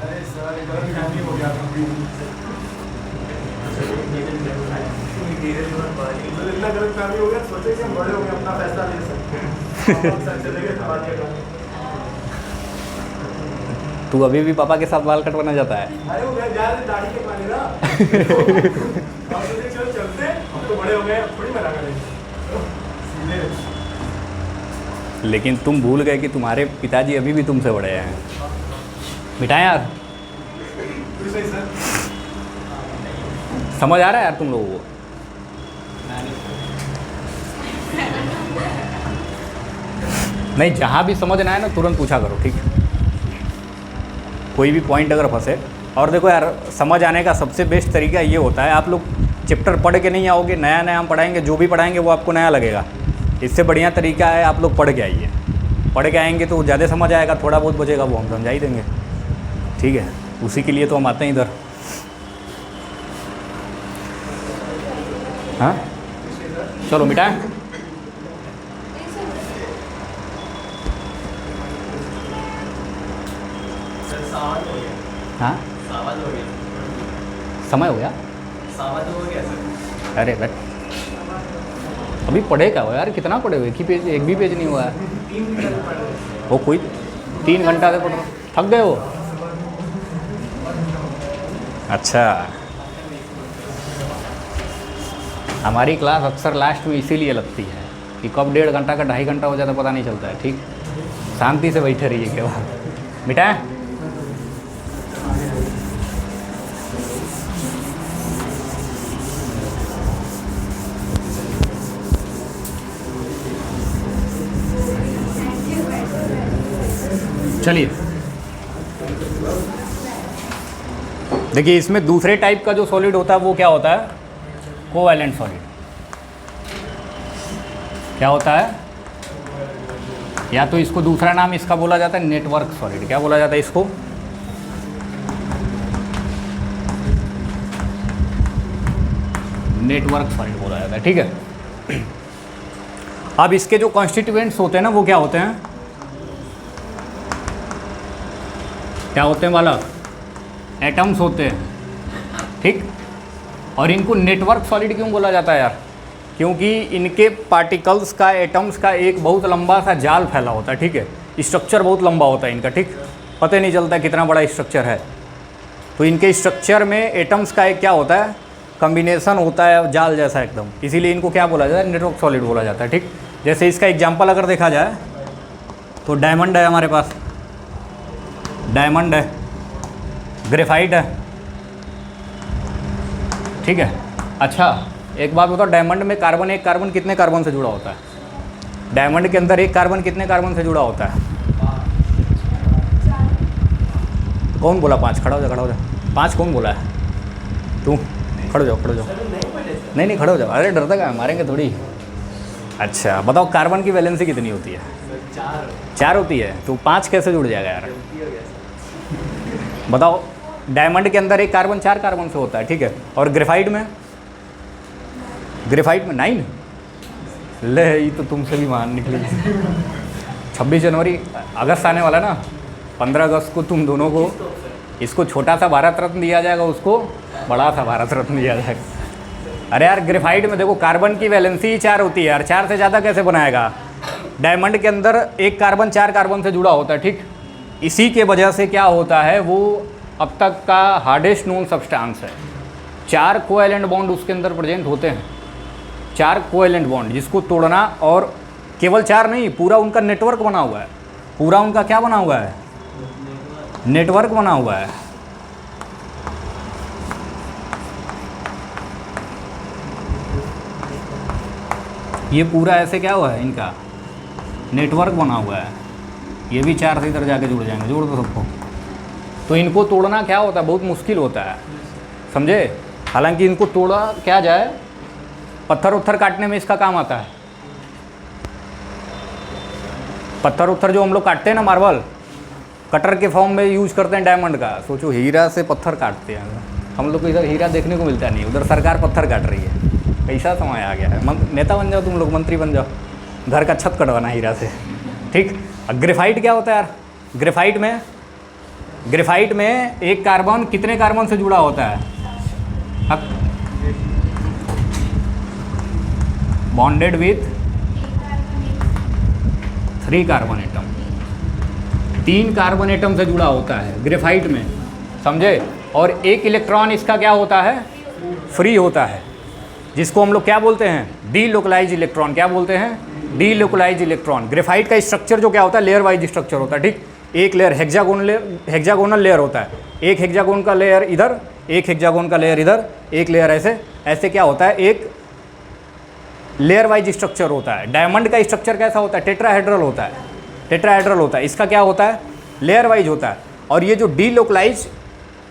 तू अभी भी पापा के साथ बाल कटवाना जाता है? अरे वो यार दाढ़ी के पानी ना चलते हम तो बड़े हो गए, थोड़ी मना करेंगे। लेकिन तुम भूल गए कि तुम्हारे पिताजी अभी भी तुमसे बड़े हैं। मिठाई यार, समझ आ रहा है यार तुम लोगों को? नहीं, जहाँ भी समझना है ना तुरंत पूछा करो, ठीक है। कोई भी पॉइंट अगर फंसे, और देखो यार, समझ आने का सबसे बेस्ट तरीका ये होता है, आप लोग चैप्टर पढ़ के नहीं आओगे, नया नया हम पढ़ाएंगे, जो भी पढ़ाएंगे वो आपको नया लगेगा। इससे बढ़िया तरीका है आप लोग पढ़ के आइए, पढ़ के आएंगे तो ज़्यादा समझ आएगा, थोड़ा बहुत बचेगा वो हम समझा ही देंगे, ठीक है। उसी के लिए तो हम आते हैं इधर। हाँ चलो मिटा। हाँ समय हो गया, अरे बट अभी पढ़े क्या हो यार, कितना पढ़े हुए? एक भी पेज नहीं हुआ है वो। कोई 3 घंटा से पढ़ रहा, थक गए हो? अच्छा, हमारी क्लास अक्सर लास्ट में इसीलिए लगती है कि कब 1.5 घंटा का 2.5 घंटा हो जाता पता नहीं चलता है, ठीक। शांति से बैठे रहिए केवल। बेटा चलिए, देखिए इसमें दूसरे टाइप का जो सॉलिड होता है वो क्या होता है? Covalent solid. क्या होता है? या तो इसको दूसरा नाम इसका बोला जाता है नेटवर्क सॉलिड। क्या बोला जाता है इसको? नेटवर्क सॉलिड बोला जाता है, ठीक है। अब इसके जो कॉन्स्टिट्यूएंट्स होते हैं ना वो क्या होते हैं, क्या होते हैं बालक, एटम्स होते हैं, ठीक। और इनको नेटवर्क सॉलिड क्यों बोला जाता है यार, क्योंकि इनके पार्टिकल्स का, एटम्स का एक बहुत लंबा सा जाल फैला होता है, ठीक है। स्ट्रक्चर बहुत लंबा होता है इनका, ठीक, पता ही नहीं चलता कितना बड़ा स्ट्रक्चर है। तो इनके स्ट्रक्चर में एटम्स का एक क्या होता है, कॉम्बिनेशन होता है जाल जैसा एकदम, इसीलिए इनको क्या बोला जाता है, नेटवर्क सॉलिड बोला जाता है, ठीक। जैसे इसका एग्जांपल अगर देखा जाए तो डायमंड है हमारे पास, डायमंड है, ग्रेफाइट है, ठीक है। अच्छा एक बात बताओ, डायमंड में कार्बन, एक कार्बन कितने कार्बन से जुड़ा होता है, डायमंड के अंदर एक कार्बन कितने कार्बन से जुड़ा होता है, कौन बोला 5, खड़ा हो जा, खड़ा हो जा, 5 कौन बोला है, तू खड़ो जाओ, खड़ो जाओ, नहीं खड़ो जाओ, अरे डरता क्या, मारेंगे थोड़ी। अच्छा बताओ कार्बन की वैलेंसी कितनी होती है, 4 होती है, तो 5 कैसे जुड़ जाएगा यार, बताओ। डायमंड के अंदर एक कार्बन 4 कार्बन से होता है, ठीक है। और ग्रेफाइट में, ग्रेफाइट में 9, ले ये तो तुमसे भी मान निकली। 26 जनवरी, अगस्त आने वाला ना, 15 अगस्त को तुम दोनों को, इसको छोटा सा भारत रत्न दिया जाएगा, उसको बड़ा सा भारत रत्न दिया जाएगा। अरे यार ग्रेफाइट में देखो कार्बन की वैलेंसी 4 होती है यार, 4 से ज़्यादा कैसे बनाएगा। डायमंड के अंदर एक कार्बन 4 कार्बन से जुड़ा होता है, ठीक। इसी के वजह से क्या होता है, वो अब तक का हार्डेस्ट नोन सब्सटेंस है। 4 कोवैलेंट बॉन्ड उसके अंदर प्रेजेंट होते हैं, 4 कोवैलेंट बॉन्ड, जिसको तोड़ना, और केवल 4 नहीं, पूरा उनका नेटवर्क बना हुआ है, पूरा उनका क्या बना हुआ है, नेटवर्क बना हुआ है। ये पूरा ऐसे क्या हुआ है, इनका नेटवर्क बना हुआ है, ये भी 4 से इधर जाके जुड़ जाएंगे, जोड़ दो सबको। तो इनको तोड़ना क्या होता है, बहुत मुश्किल होता है, समझे। हालांकि इनको तोड़ा क्या जाए, पत्थर उत्थर काटने में इसका काम आता है। पत्थर उत्थर जो हम लोग काटते हैं ना, मार्बल कटर के फॉर्म में यूज करते हैं डायमंड का। सोचो हीरा से पत्थर काटते हैं, हम लोग को इधर हीरा देखने को मिलता नहीं, उधर सरकार पत्थर काट रही है। कैसा समय आ गया है, नेता बन जाओ तुम लोग, मंत्री बन जाओ, घर का छत कटवाना हीरा से, ठीक। ग्रेफाइट क्या होता है यार, ग्रेफाइट में एक कार्बन कितने कार्बन से जुड़ा होता है, bonded with 3 carbon atom, 3 carbon atom से जुड़ा होता है ग्रेफाइट में, समझे। और एक इलेक्ट्रॉन इसका क्या होता है, फ्री होता है, जिसको हम लोग क्या बोलते हैं, डीलोकलाइज इलेक्ट्रॉन। क्या बोलते हैं, डीलोकलाइज इलेक्ट्रॉन। ग्रेफाइट का स्ट्रक्चर जो क्या होता है, लेयर वाइज स्ट्रक्चर होता है, ठीक। एक लेयर हेक्सागोनल लेयर होता है, एक हेक्सागोन का लेयर इधर, एक हेक्सागोन का लेयर इधर, एक लेयर ऐसे ऐसे क्या होता है, एक लेयर वाइज स्ट्रक्चर होता है। डायमंड का स्ट्रक्चर कैसा होता है, टेट्राहेड्रल होता है, टेट्राहेड्रल होता है। इसका क्या होता है, लेयर वाइज होता है। और ये जो डीलोकलाइज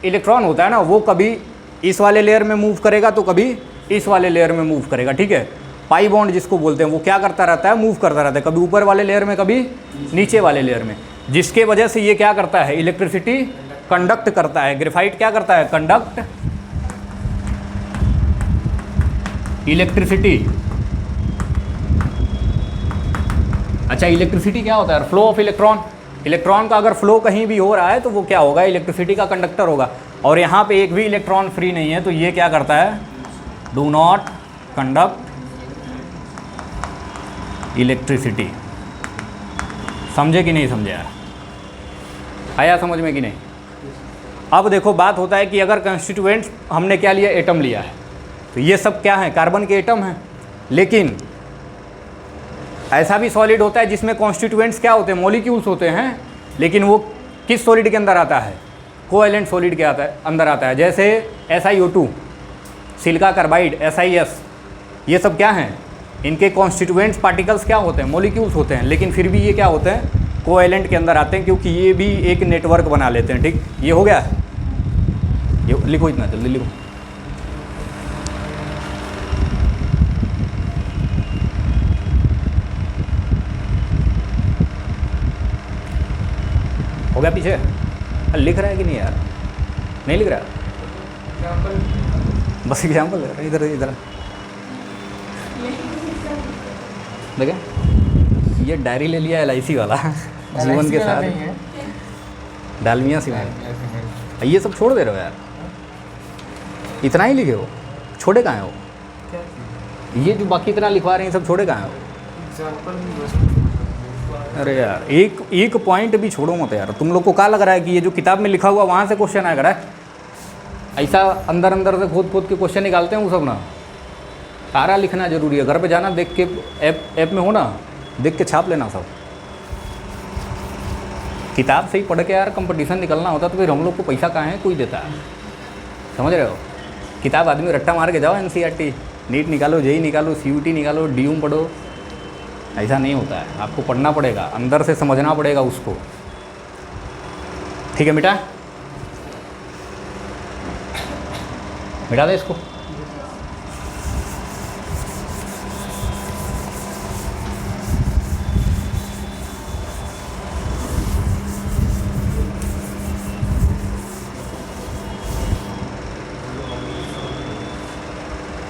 इलेक्ट्रॉन होता है ना, वो कभी इस वाले लेयर में मूव करेगा तो कभी इस वाले लेयर में मूव करेगा, ठीक है। पाई बॉन्ड जिसको बोलते हैं, वो क्या करता रहता है, मूव करता रहता है, कभी ऊपर वाले लेयर में कभी नीचे वाले लेयर में, जिसके वजह से ये क्या करता है, इलेक्ट्रिसिटी कंडक्ट करता है। ग्रेफाइट क्या करता है, कंडक्ट इलेक्ट्रिसिटी। अच्छा इलेक्ट्रिसिटी क्या होता है, फ्लो ऑफ इलेक्ट्रॉन। इलेक्ट्रॉन का अगर फ्लो कहीं भी हो रहा है तो वो क्या होगा, इलेक्ट्रिसिटी का कंडक्टर होगा। और यहाँ पे एक भी इलेक्ट्रॉन फ्री नहीं है, तो ये क्या करता है, डू नॉट कंडक्ट इलेक्ट्रिसिटी। समझे कि नहीं समझे यार, आया समझ में कि नहीं। अब देखो बात होता है कि अगर कंस्टिट्यूएंट्स हमने क्या लिया, एटम लिया है, तो ये सब क्या है, कार्बन के एटम हैं। लेकिन ऐसा भी सॉलिड होता है जिसमें कॉन्स्टिट्यूएंट्स क्या होते हैं, मॉलिक्यूल्स होते हैं, लेकिन वो किस सॉलिड के अंदर आता है, कोवैलेंट सॉलिड के अंदर आता है। जैसे SiO2, सिलिका कार्बाइड, SiS, ये सब क्या हैं, इनके कॉन्स्टिट्यूएंट्स पार्टिकल्स क्या होते हैं, मॉलिक्यूल्स होते हैं, लेकिन फिर भी ये क्या होते हैं, कोवैलेंट के अंदर आते हैं, क्योंकि ये भी एक नेटवर्क बना लेते हैं, ठीक। ये हो गया, ये लिखो, इतना जल्दी लिखो। हो गया पीछे, लिख रहा है कि नहीं यार, नहीं लिख रहा, बस एग्जाम्पल इधर इधर देखें। ये डायरी ले लिया LIC वाला जीवन के साथ डालमिया सीमेंट। ये सब छोड़ दे रहे हो यार, इतना ही लिखे हो, छोड़े कहाँ हो? ये जो बाकी इतना लिखवा रहे हैं सब छोड़े कहाँ हो? अरे यार एक पॉइंट भी छोड़ो मत यार। तुम लोग को क्या लग रहा है कि ये जो किताब में लिखा हुआ वहाँ से क्वेश्चन आएगा? ऐसा अंदर अंदर से खोद खोद के क्वेश्चन निकालते हैं वो सब ना। सारा लिखना जरूरी है। घर पे जाना देख के ऐप में हो ना, देख के छाप लेना सब। किताब से ही पढ़ के यार कंपटीशन निकलना होता तो फिर हम लोग को पैसा कहाँ है कोई देता है, समझ रहे हो? किताब आदमी रट्टा मार के जाओ, NCERT नीट निकालो, JEE निकालो, CUT निकालो, DUM पढ़ो, ऐसा नहीं होता है। आपको पढ़ना पड़ेगा, अंदर से समझना पड़ेगा उसको। ठीक है बेटा, मिटा दे इसको।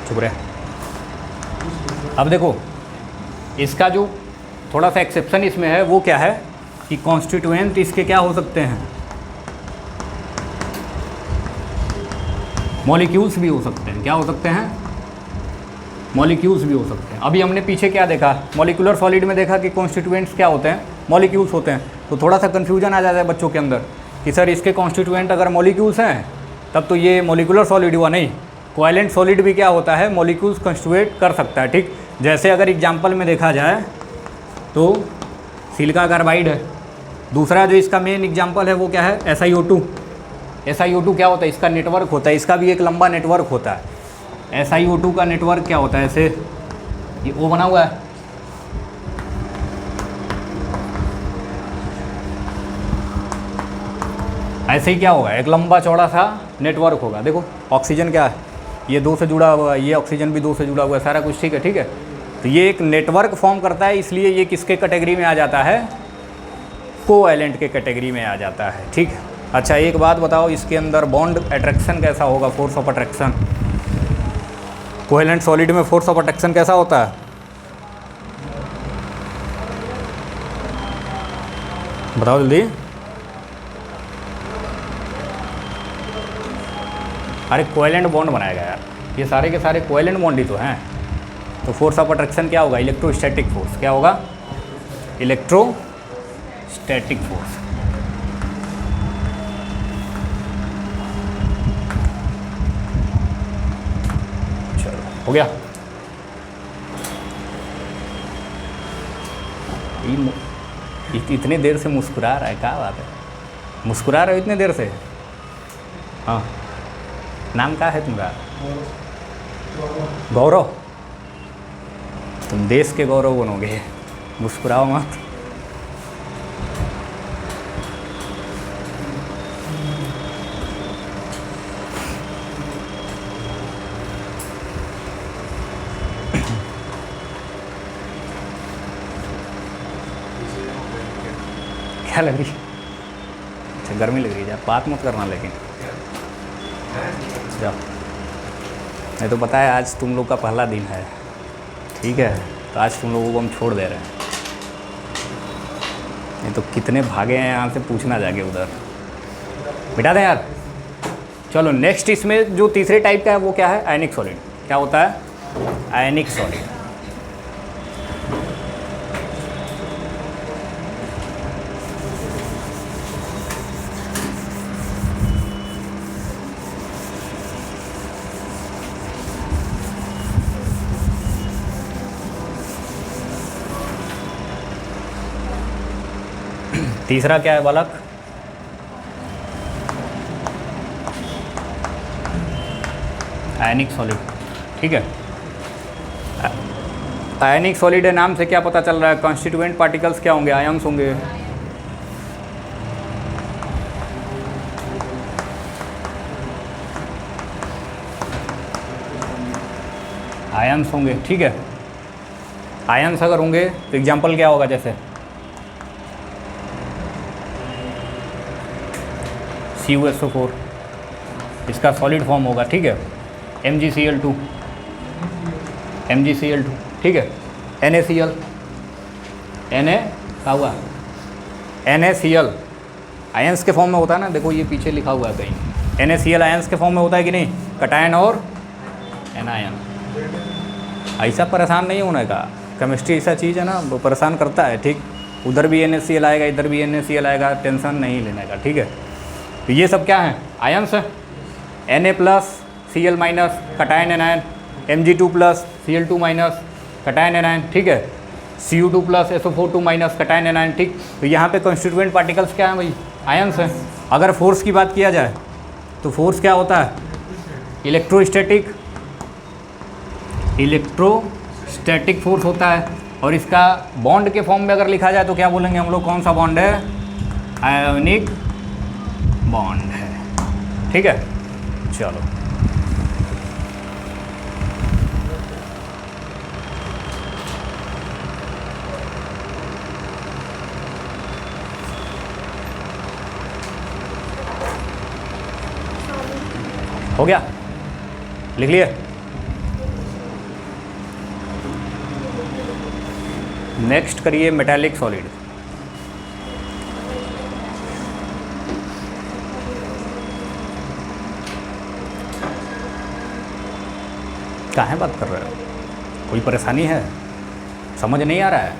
चुप रहे। अब देखो इसका जो थोड़ा सा एक्सेप्शन इसमें है वो क्या है कि कॉन्स्टिट्यूएंट इसके क्या हो सकते हैं, मॉलिक्यूल्स भी हो सकते हैं। क्या हो सकते हैं? मॉलिक्यूल्स भी हो सकते हैं। अभी हमने पीछे क्या देखा, मॉलिक्यूलर सॉलिड में देखा कि कॉन्स्टिट्यूएंट्स क्या होते हैं, मॉलिक्यूल्स होते हैं। तो थोड़ा सा कन्फ्यूजन आ जाता है बच्चों के अंदर कि सर इसके कॉन्स्टिट्यूएंट अगर मॉलिक्यूल्स हैं तब तो ये मॉलिक्यूलर सॉलिड हुआ। नहीं, कोवैलेंट सॉलिड भी क्या होता है, मॉलिक्यूल्स कंस्टिट्यूएट कर सकता है। ठीक, जैसे अगर एग्जाम्पल में देखा जाए तो सिलिका कार्बाइड है। दूसरा जो इसका मेन एग्जाम्पल है वो क्या है, SiO2। SiO2 क्या होता है, इसका नेटवर्क होता है, इसका भी एक लंबा नेटवर्क होता है। SiO2 का नेटवर्क क्या होता है, ऐसे ये O बना हुआ है, ऐसे ही क्या होगा, एक लंबा चौड़ा सा नेटवर्क होगा। देखो ऑक्सीजन क्या है, ये 2 से जुड़ा हुआ है, ये ऑक्सीजन भी 2 से जुड़ा हुआ है, सारा कुछ ठीक है। ठीक है, तो ये एक नेटवर्क फॉर्म करता है, इसलिए ये किसके कैटेगरी में आ जाता है, कोवैलेंट के कैटेगरी में आ जाता है। ठीक है, अच्छा एक बात बताओ, इसके अंदर बॉन्ड अट्रैक्शन कैसा होगा, force of attraction. Covalent solid में फोर्स ऑफ अट्रैक्शन कैसा होता है, बताओ जल्दी। अरे कोवैलेंट बॉन्ड बनाएगा यार, ये सारे के सारे कोवैलेंट बॉन्ड ही तो हैं। तो फोर्स ऑफ अट्रैक्शन क्या होगा, इलेक्ट्रोस्टैटिक फोर्स। क्या होगा, इलेक्ट्रोस्टैटिक फोर्स। चलो हो गया। इतनी देर से मुस्कुरा रहा है, क्या बात है, मुस्कुरा रहे हो इतने देर से? हाँ, नाम क्या है तुम्हारा? गौरव। तुम देश के गौरव बनोगे, मुस्कुराओ मत। क्या लग रही है? अच्छा गर्मी लग रही है, बात मत करना लेकिन जाओ। नहीं तो पता है आज तुम लोग का पहला दिन है, ठीक है, तो आज तुम लोगों को हम छोड़ दे रहे हैं। नहीं तो कितने भागे हैं यहाँ से पूछना जाके उधर, मिटा दें यार। चलो नेक्स्ट, इसमें जो तीसरे टाइप का है वो क्या है, आयनिक सॉलिड। क्या होता है, आयनिक सॉलिड। तीसरा क्या है बालक, आयनिक सॉलिड। ठीक है, आयनिक सॉलिड है, नाम से क्या पता चल रहा है, कॉन्स्टिट्यूएंट पार्टिकल्स क्या होंगे, आयन्स होंगे। आयन्स होंगे, ठीक है। आयन्स अगर होंगे तो एग्जाम्पल क्या होगा, जैसे CuSO4, इसका सॉलिड फॉर्म होगा, ठीक है। MgCl2, MgCl2, ठीक है। NaCl, Na क्या हुआ, NaCl आयंस के फॉर्म में होता है ना, देखो ये पीछे लिखा हुआ है कहीं, NaCl आयंस के फॉर्म में होता है कि नहीं, कटायन और एनायन। ऐसा परेशान नहीं होने का, केमिस्ट्री ऐसा चीज़ है ना वो परेशान करता है, ठीक। उधर भी NaCl आएगा, इधर भी NaCl आएगा, टेंशन नहीं लेने का, ठीक है। तो ये सब क्या है, आयंस है। Na+Cl- cation anion, Mg2+Cl2- cation anion, ठीक है। Cu2+SO4 कटायन एनायन, ठीक। तो यहाँ पे कॉन्स्टिट्यूएंट पार्टिकल्स क्या हैं भाई, आयंस हैं। अगर फोर्स की बात किया जाए तो फोर्स क्या होता है, इलेक्ट्रोस्टैटिक फोर्स होता है। और इसका बॉन्ड के फॉर्म में अगर लिखा जाए तो क्या बोलेंगे हम लोग, कौन सा बॉन्ड है, आयोनिक बॉन्ड है, ठीक है। चलो हो गया, लिख लिए। नेक्स्ट करिए मेटालिक सॉलिड। काहे बात कर रहे हो, कोई परेशानी है, समझ नहीं आ रहा है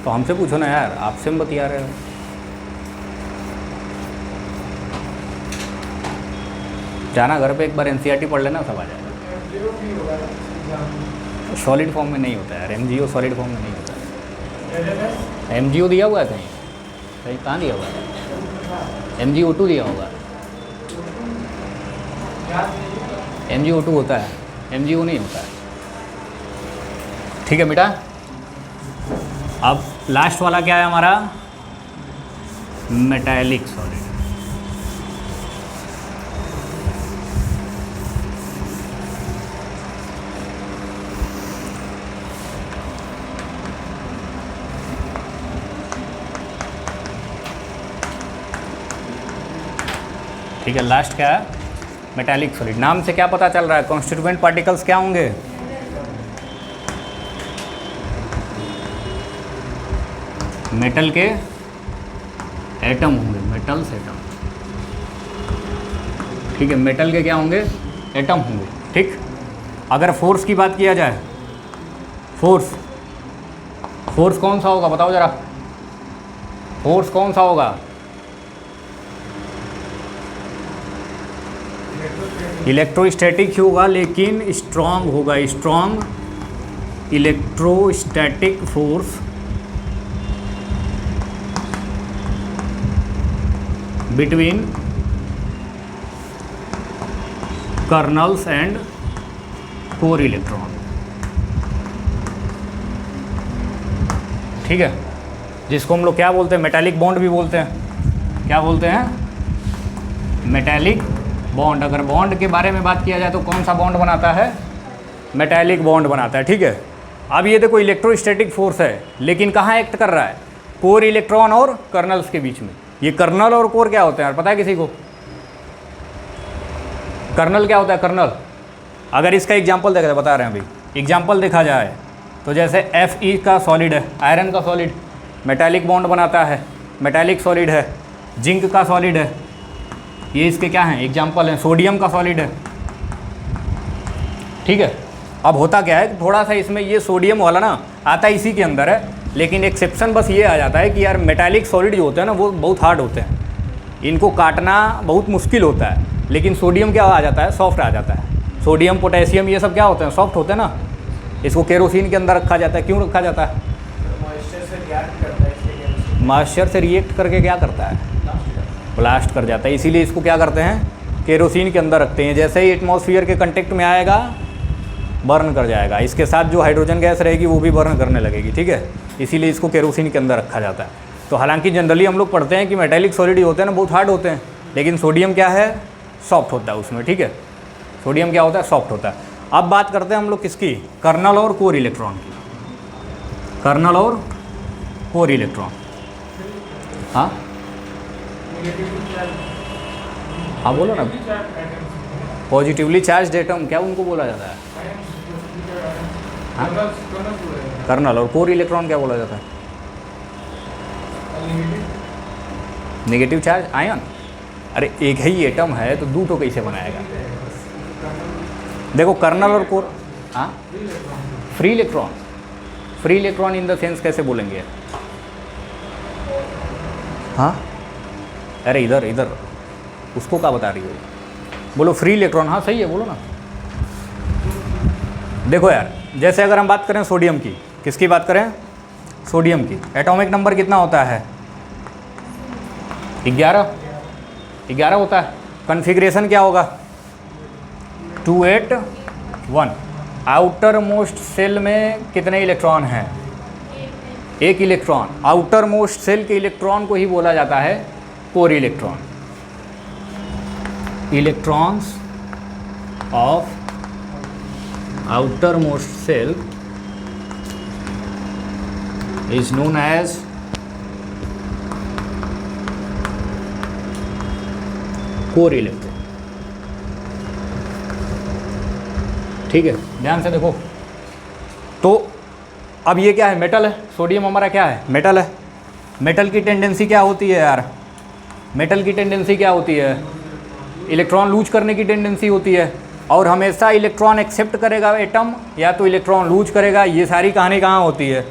तो हमसे पूछो ना यार, आपसे हम बतिया रहे हो। जाना घर पे एक बार NCERT पढ़ लेना, सब आ जाएगा। सॉलिड फॉर्म में नहीं होता है यार, MgO सॉलिड फॉर्म में नहीं होता है। MgO दिया हुआ है कहीं, कहीं कहाँ दिया हुआ है, MgO2 दिया होगा, MgO2 होता है, MgO नहीं होता है, ठीक है बेटा। अब लास्ट वाला क्या है हमारा, मेटालिक सॉलिड। ठीक है, लास्ट क्या है, मेटालिक सॉलिड। नाम से क्या पता चल रहा है, कॉन्स्टिट्यूएंट पार्टिकल्स क्या होंगे, मेटल के एटम होंगे, मेटल्स एटम, ठीक है। मेटल के क्या होंगे, एटम होंगे, ठीक। अगर फोर्स की बात किया जाए, फोर्स कौन सा होगा बताओ जरा, फोर्स कौन सा होगा, इलेक्ट्रोस्टैटिक ही होगा लेकिन स्ट्रॉन्ग होगा, strong electrostatic force between colonel's and core electron, ठीक है। जिसको हम लोग क्या बोलते हैं, मेटालिक बॉन्ड भी बोलते हैं। क्या बोलते हैं, मेटालिक बॉन्ड। अगर बॉन्ड के बारे में बात किया जाए तो कौन सा बॉन्ड बनाता है, मेटालिक बॉन्ड बनाता है, ठीक है। अब ये देखो इलेक्ट्रोस्टैटिक फोर्स है, लेकिन कहाँ एक्ट कर रहा है, कोर इलेक्ट्रॉन और कर्नल्स के बीच में। ये कर्नल और कोर क्या होते हैं यार, पता है किसी को, कर्नल क्या होता है, कर्नल। अगर इसका एग्जाम्पल देखा जाए, बता रहे हैं अभी, एग्जाम्पल देखा जाए तो जैसे Fe का सॉलिड है, आयरन का सॉलिड, मेटालिक बॉन्ड बनाता है, मेटालिक सॉलिड है। जिंक का सॉलिड है, ये इसके क्या हैं, एग्जाम्पल हैं। सोडियम का सॉलिड है, ठीक है। अब होता क्या है, थोड़ा सा इसमें ये सोडियम वाला ना आता इसी के अंदर है, लेकिन एक्सेप्शन बस ये आ जाता है कि यार मेटालिक सॉलिड जो होते हैं ना वो बहुत हार्ड होते हैं, इनको काटना बहुत मुश्किल होता है। लेकिन सोडियम क्या आ जाता है, सॉफ्ट आ जाता है। सोडियम, पोटेशियम ये सब क्या होते हैं, सॉफ्ट होते हैं ना। इसको केरोसिन के अंदर रखा जाता है, क्यों रखा जाता है, मॉइस्चर से रिएक्ट करके क्या करता है, ब्लास्ट कर जाता है। इसीलिए इसको क्या करते हैं, केरोसिन के अंदर रखते हैं। जैसे ही एटमॉस्फेयर के कांटेक्ट में आएगा बर्न कर जाएगा, इसके साथ जो हाइड्रोजन गैस रहेगी वो भी बर्न करने लगेगी, ठीक है। इसीलिए इसको केरोसिन के अंदर रखा जाता है। तो हालांकि जनरली हम लोग पढ़ते हैं कि मेटालिक सॉलिड होते हैं ना बहुत हार्ड होते हैं, लेकिन सोडियम क्या है, सॉफ्ट होता है उसमें, ठीक है। सोडियम क्या होता है, सॉफ्ट होता है। अब बात करते हैं हम लोग किसकी, कर्नल और कोर इलेक्ट्रॉन की। कर्नल और कोर इलेक्ट्रॉन, हाँ हाँ बोलो ना। पॉजिटिवली चार्ज एटम क्या उनको बोला जाता है, हाँ? कर्नल। और कोर इलेक्ट्रॉन क्या बोला जाता है, नेगेटिव चार्ज आयन। अरे एक ही एटम है तो दो तो कैसे बनाएगा? देखो कर्नल और कोर, हाँ free electron, free electron in the sense कैसे बोलेंगे? हाँ अरे इधर इधर उसको क्या बता रही हो? बोलो फ्री इलेक्ट्रॉन। हाँ सही है, बोलो ना। देखो यार, जैसे अगर हम बात करें सोडियम की, किसकी बात करें? सोडियम की। एटॉमिक नंबर कितना होता है? 11 होता है। कॉन्फ़िगरेशन क्या होगा? 281। आउटर मोस्ट सेल में कितने इलेक्ट्रॉन हैं? एक इलेक्ट्रॉन। आउटर मोस्ट सेल के इलेक्ट्रॉन को ही बोला जाता है core electron. Electrons of outermost cell is known as core electron। ठीक है, ध्यान से देखो। तो अब ये क्या है? मेटल है। सोडियम हमारा क्या है? मेटल है। मेटल की टेंडेंसी क्या होती है यार? मेटल की टेंडेंसी क्या होती है? इलेक्ट्रॉन लूज करने की टेंडेंसी होती है, और हमेशा इलेक्ट्रॉन एक्सेप्ट करेगा एटम या तो इलेक्ट्रॉन लूज करेगा। ये सारी कहानी कहाँ होती है?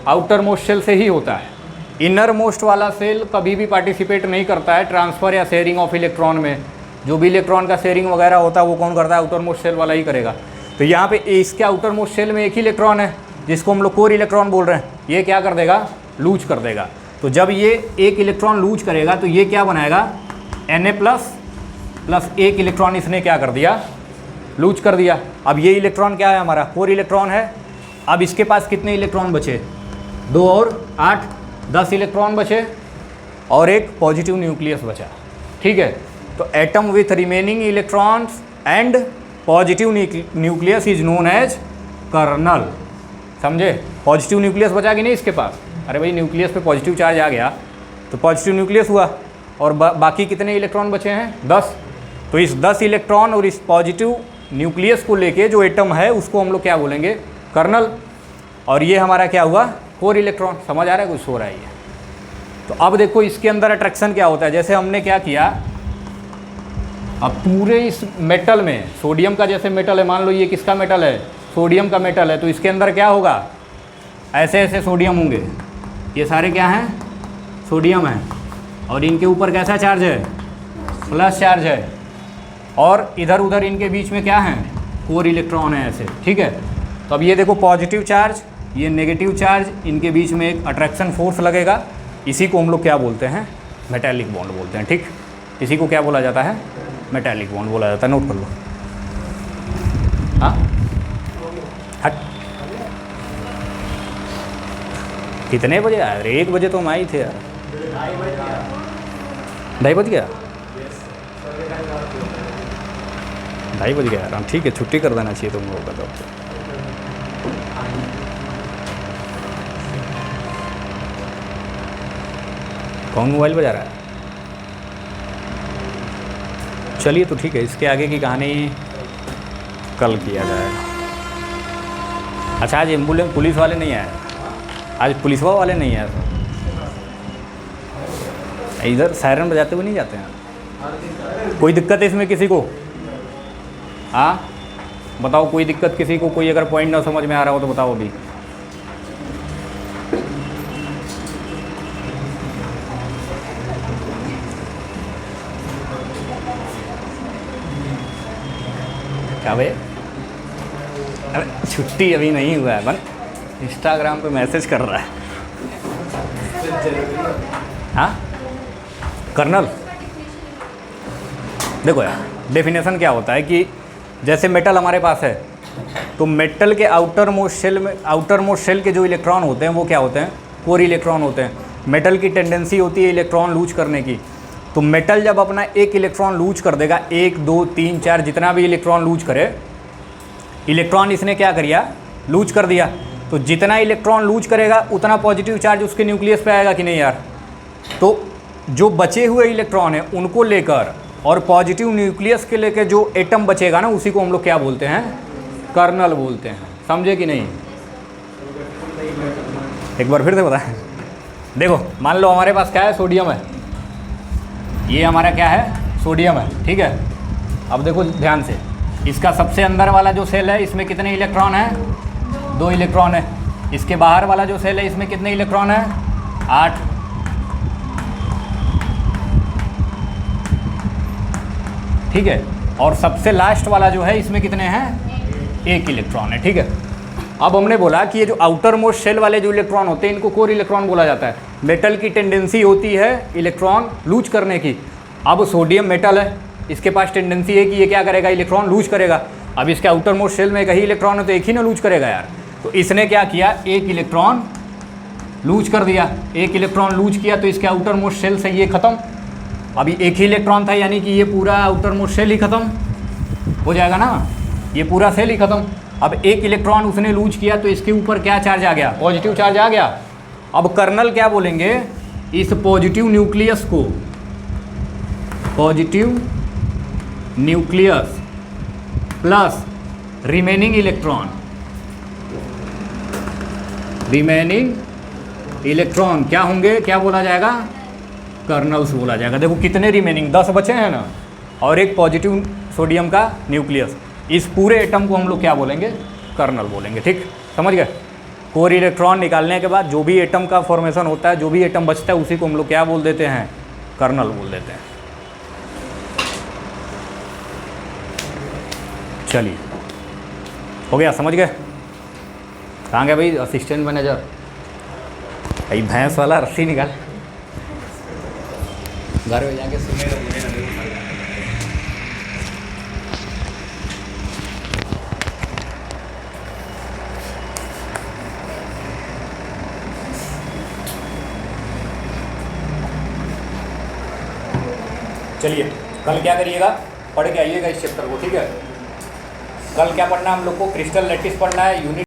आउटर मोस्ट सेल से ही होता है। इनर मोस्ट वाला सेल कभी भी पार्टिसिपेट नहीं करता है ट्रांसफ़र या शेयरिंग ऑफ इलेक्ट्रॉन में। जो भी इलेक्ट्रॉन का शेयरिंग वगैरह होता है वो कौन करता है? आउटर मोस्ट सेल वाला ही करेगा। तो यहाँ पे इसके आउटर मोस्ट सेल में एक ही इलेक्ट्रॉन है जिसको हम लोग कोर इलेक्ट्रॉन बोल रहे हैं। ये क्या कर देगा? लूज कर देगा। तो जब ये एक इलेक्ट्रॉन लूज करेगा तो ये क्या बनाएगा? Na+ प्लस एक इलेक्ट्रॉन इसने क्या कर दिया? लूज कर दिया। अब ये इलेक्ट्रॉन क्या है? हमारा कोर इलेक्ट्रॉन है। अब इसके पास कितने इलेक्ट्रॉन बचे? 2 और 8, 10 इलेक्ट्रॉन बचे और एक पॉजिटिव न्यूक्लियस बचा। ठीक है, तो atom with remaining electrons and positive nucleus is known as kernel. समझे? पॉजिटिव न्यूक्लियस बचा कि नहीं इसके पास? अरे भाई न्यूक्लियस पे पॉजिटिव चार्ज आ गया तो पॉजिटिव न्यूक्लियस हुआ, और बाकी कितने इलेक्ट्रॉन बचे हैं? 10। तो इस 10 इलेक्ट्रॉन और इस पॉजिटिव न्यूक्लियस को लेके जो एटम है उसको हम लोग क्या बोलेंगे? कर्नल। और ये हमारा क्या हुआ? Core electron. समझ आ रहा है? कुछ हो रहा है ये। तो अब देखो इसके अंदर अट्रैक्शन क्या होता है। जैसे हमने क्या किया, अब पूरे इस मेटल में सोडियम का जैसे मेटल है, मान लो ये किसका मेटल है? सोडियम का मेटल है। तो इसके अंदर क्या होगा? ऐसे ऐसे सोडियम होंगे। ये सारे क्या हैं? सोडियम हैं। और इनके ऊपर कैसा चार्ज है? प्लस चार्ज है। और इधर उधर इनके बीच में क्या है? कोर इलेक्ट्रॉन है ऐसे। ठीक है, तो अब ये देखो पॉजिटिव चार्ज, ये नेगेटिव चार्ज, इनके बीच में एक अट्रैक्शन फोर्स लगेगा। इसी को हम लोग क्या बोलते हैं? मेटालिक बॉन्ड बोलते हैं। ठीक, इसी को क्या बोला जाता है? मेटालिक बॉन्ड बोला जाता है। नोट कर लो। हाँ हट, कितने बजे आए? अरे 1 बजे तो हम आए थे यार। 2:30 बज गया? 2:30 बज गया यार। ठीक है, छुट्टी कर देना चाहिए तुम लोगों का। तो कौन मोबाइल बजा रहा है? चलिए तो ठीक है, इसके आगे की कहानी कल किया जाएगा। अच्छा, आज एम्बुलेंस पुलिस वाले नहीं आए? आज पुलिस वाले नहीं आए? इधर सायरन बजाते हुए नहीं जाते हैं? कोई दिक्कत है इसमें किसी को? हाँ बताओ, कोई दिक्कत किसी को? कोई अगर पॉइंट ना समझ में आ रहा हो तो बताओ अभी। क्या भाई? अरे छुट्टी अभी नहीं हुआ है, बन इंस्टाग्राम पे मैसेज कर रहा है। हाँ कर्नल, देखो यार डेफिनेशन क्या होता है कि जैसे मेटल हमारे पास है तो मेटल के आउटर मोस्ट सेल के जो इलेक्ट्रॉन होते हैं वो क्या होते हैं? कोर इलेक्ट्रॉन होते हैं। मेटल की टेंडेंसी होती है इलेक्ट्रॉन लूज करने की। तो मेटल जब अपना एक इलेक्ट्रॉन लूज कर देगा, 1 2 3 4 जितना भी इलेक्ट्रॉन लूज करे, इलेक्ट्रॉन इसने क्या करिया? लूज कर दिया। तो जितना इलेक्ट्रॉन लूज करेगा उतना पॉजिटिव चार्ज उसके न्यूक्लियस पे आएगा कि नहीं यार? तो जो बचे हुए इलेक्ट्रॉन हैं उनको लेकर और पॉजिटिव न्यूक्लियस के लेकर जो एटम बचेगा ना, उसी को हम लोग क्या बोलते हैं? कर्नल बोलते हैं। समझे कि नहीं? एक बार फिर से बताएं। देखो मान लो हमारे पास क्या है, सोडियम है, ये हमारा क्या है, सोडियम है, ठीक है। अब देखो ध्यान से, इसका सबसे अंदर वाला जो सेल है इसमें कितने इलेक्ट्रॉन है, 2 इलेक्ट्रॉन है। इसके बाहर वाला जो सेल है इसमें कितने इलेक्ट्रॉन है, 8। ठीक है। और सबसे लास्ट वाला जो है इसमें कितने हैं, 1 इलेक्ट्रॉन है, ठीक है। अब हमने बोला कि ये जो आउटर मोस्ट शेल वाले जो इलेक्ट्रॉन होते हैं इनको कोर इलेक्ट्रॉन बोला जाता है। मेटल की टेंडेंसी होती है इलेक्ट्रॉन लूज करने की। अब सोडियम मेटल है, इसके पास टेंडेंसी है कि ये क्या करेगा, इलेक्ट्रॉन लूज करेगा। अब इसके आउटर मोस्ट शेल में एक ही इलेक्ट्रॉन है तो एक ही ना लूज करेगा यार। तो इसने क्या किया, 1 इलेक्ट्रॉन लूज कर दिया। 1 इलेक्ट्रॉन लूज किया तो इसके आउटर मोस्ट शेल से ये खत्म। अभी एक ही इलेक्ट्रॉन था यानी कि ये पूरा आउटर मोस्ट शेल ही खत्म हो जाएगा ना, ये पूरा सेल ही खत्म। अब 1 इलेक्ट्रॉन उसने लूज किया तो इसके ऊपर क्या चार्ज आ गया, पॉजिटिव चार्ज आ गया। अब कर्नल क्या बोलेंगे, इस पॉजिटिव न्यूक्लियस को, positive nucleus plus remaining electron, remaining electron क्या होंगे, क्या बोला जाएगा, कर्नल्स बोला जाएगा। देखो कितने रिमेनिंग, 10 बचे हैं ना, और एक पॉजिटिव सोडियम का न्यूक्लियस। इस पूरे एटम को हम लोग क्या बोलेंगे, कर्नल बोलेंगे। ठीक, समझ गए। कोर इलेक्ट्रॉन निकालने के बाद जो भी एटम का फॉर्मेशन होता है, जो भी एटम बचता है, उसी को हम लोग क्या बोल देते हैं, कर्नल बोल देते हैं। चलिए, हो गया, समझ गए। कहाँ गया भाई असिस्टेंट मैनेजर, भाई भैंस वाला रस्सी निकाल, घर में जाके सुने लगे। चलिए, कल क्या करिएगा, पढ़ के आइएगा इस चैप्टर को, ठीक है। कल क्या पढ़ना है हम लोग को, क्रिस्टल लैटिस पढ़ना है, यूनिट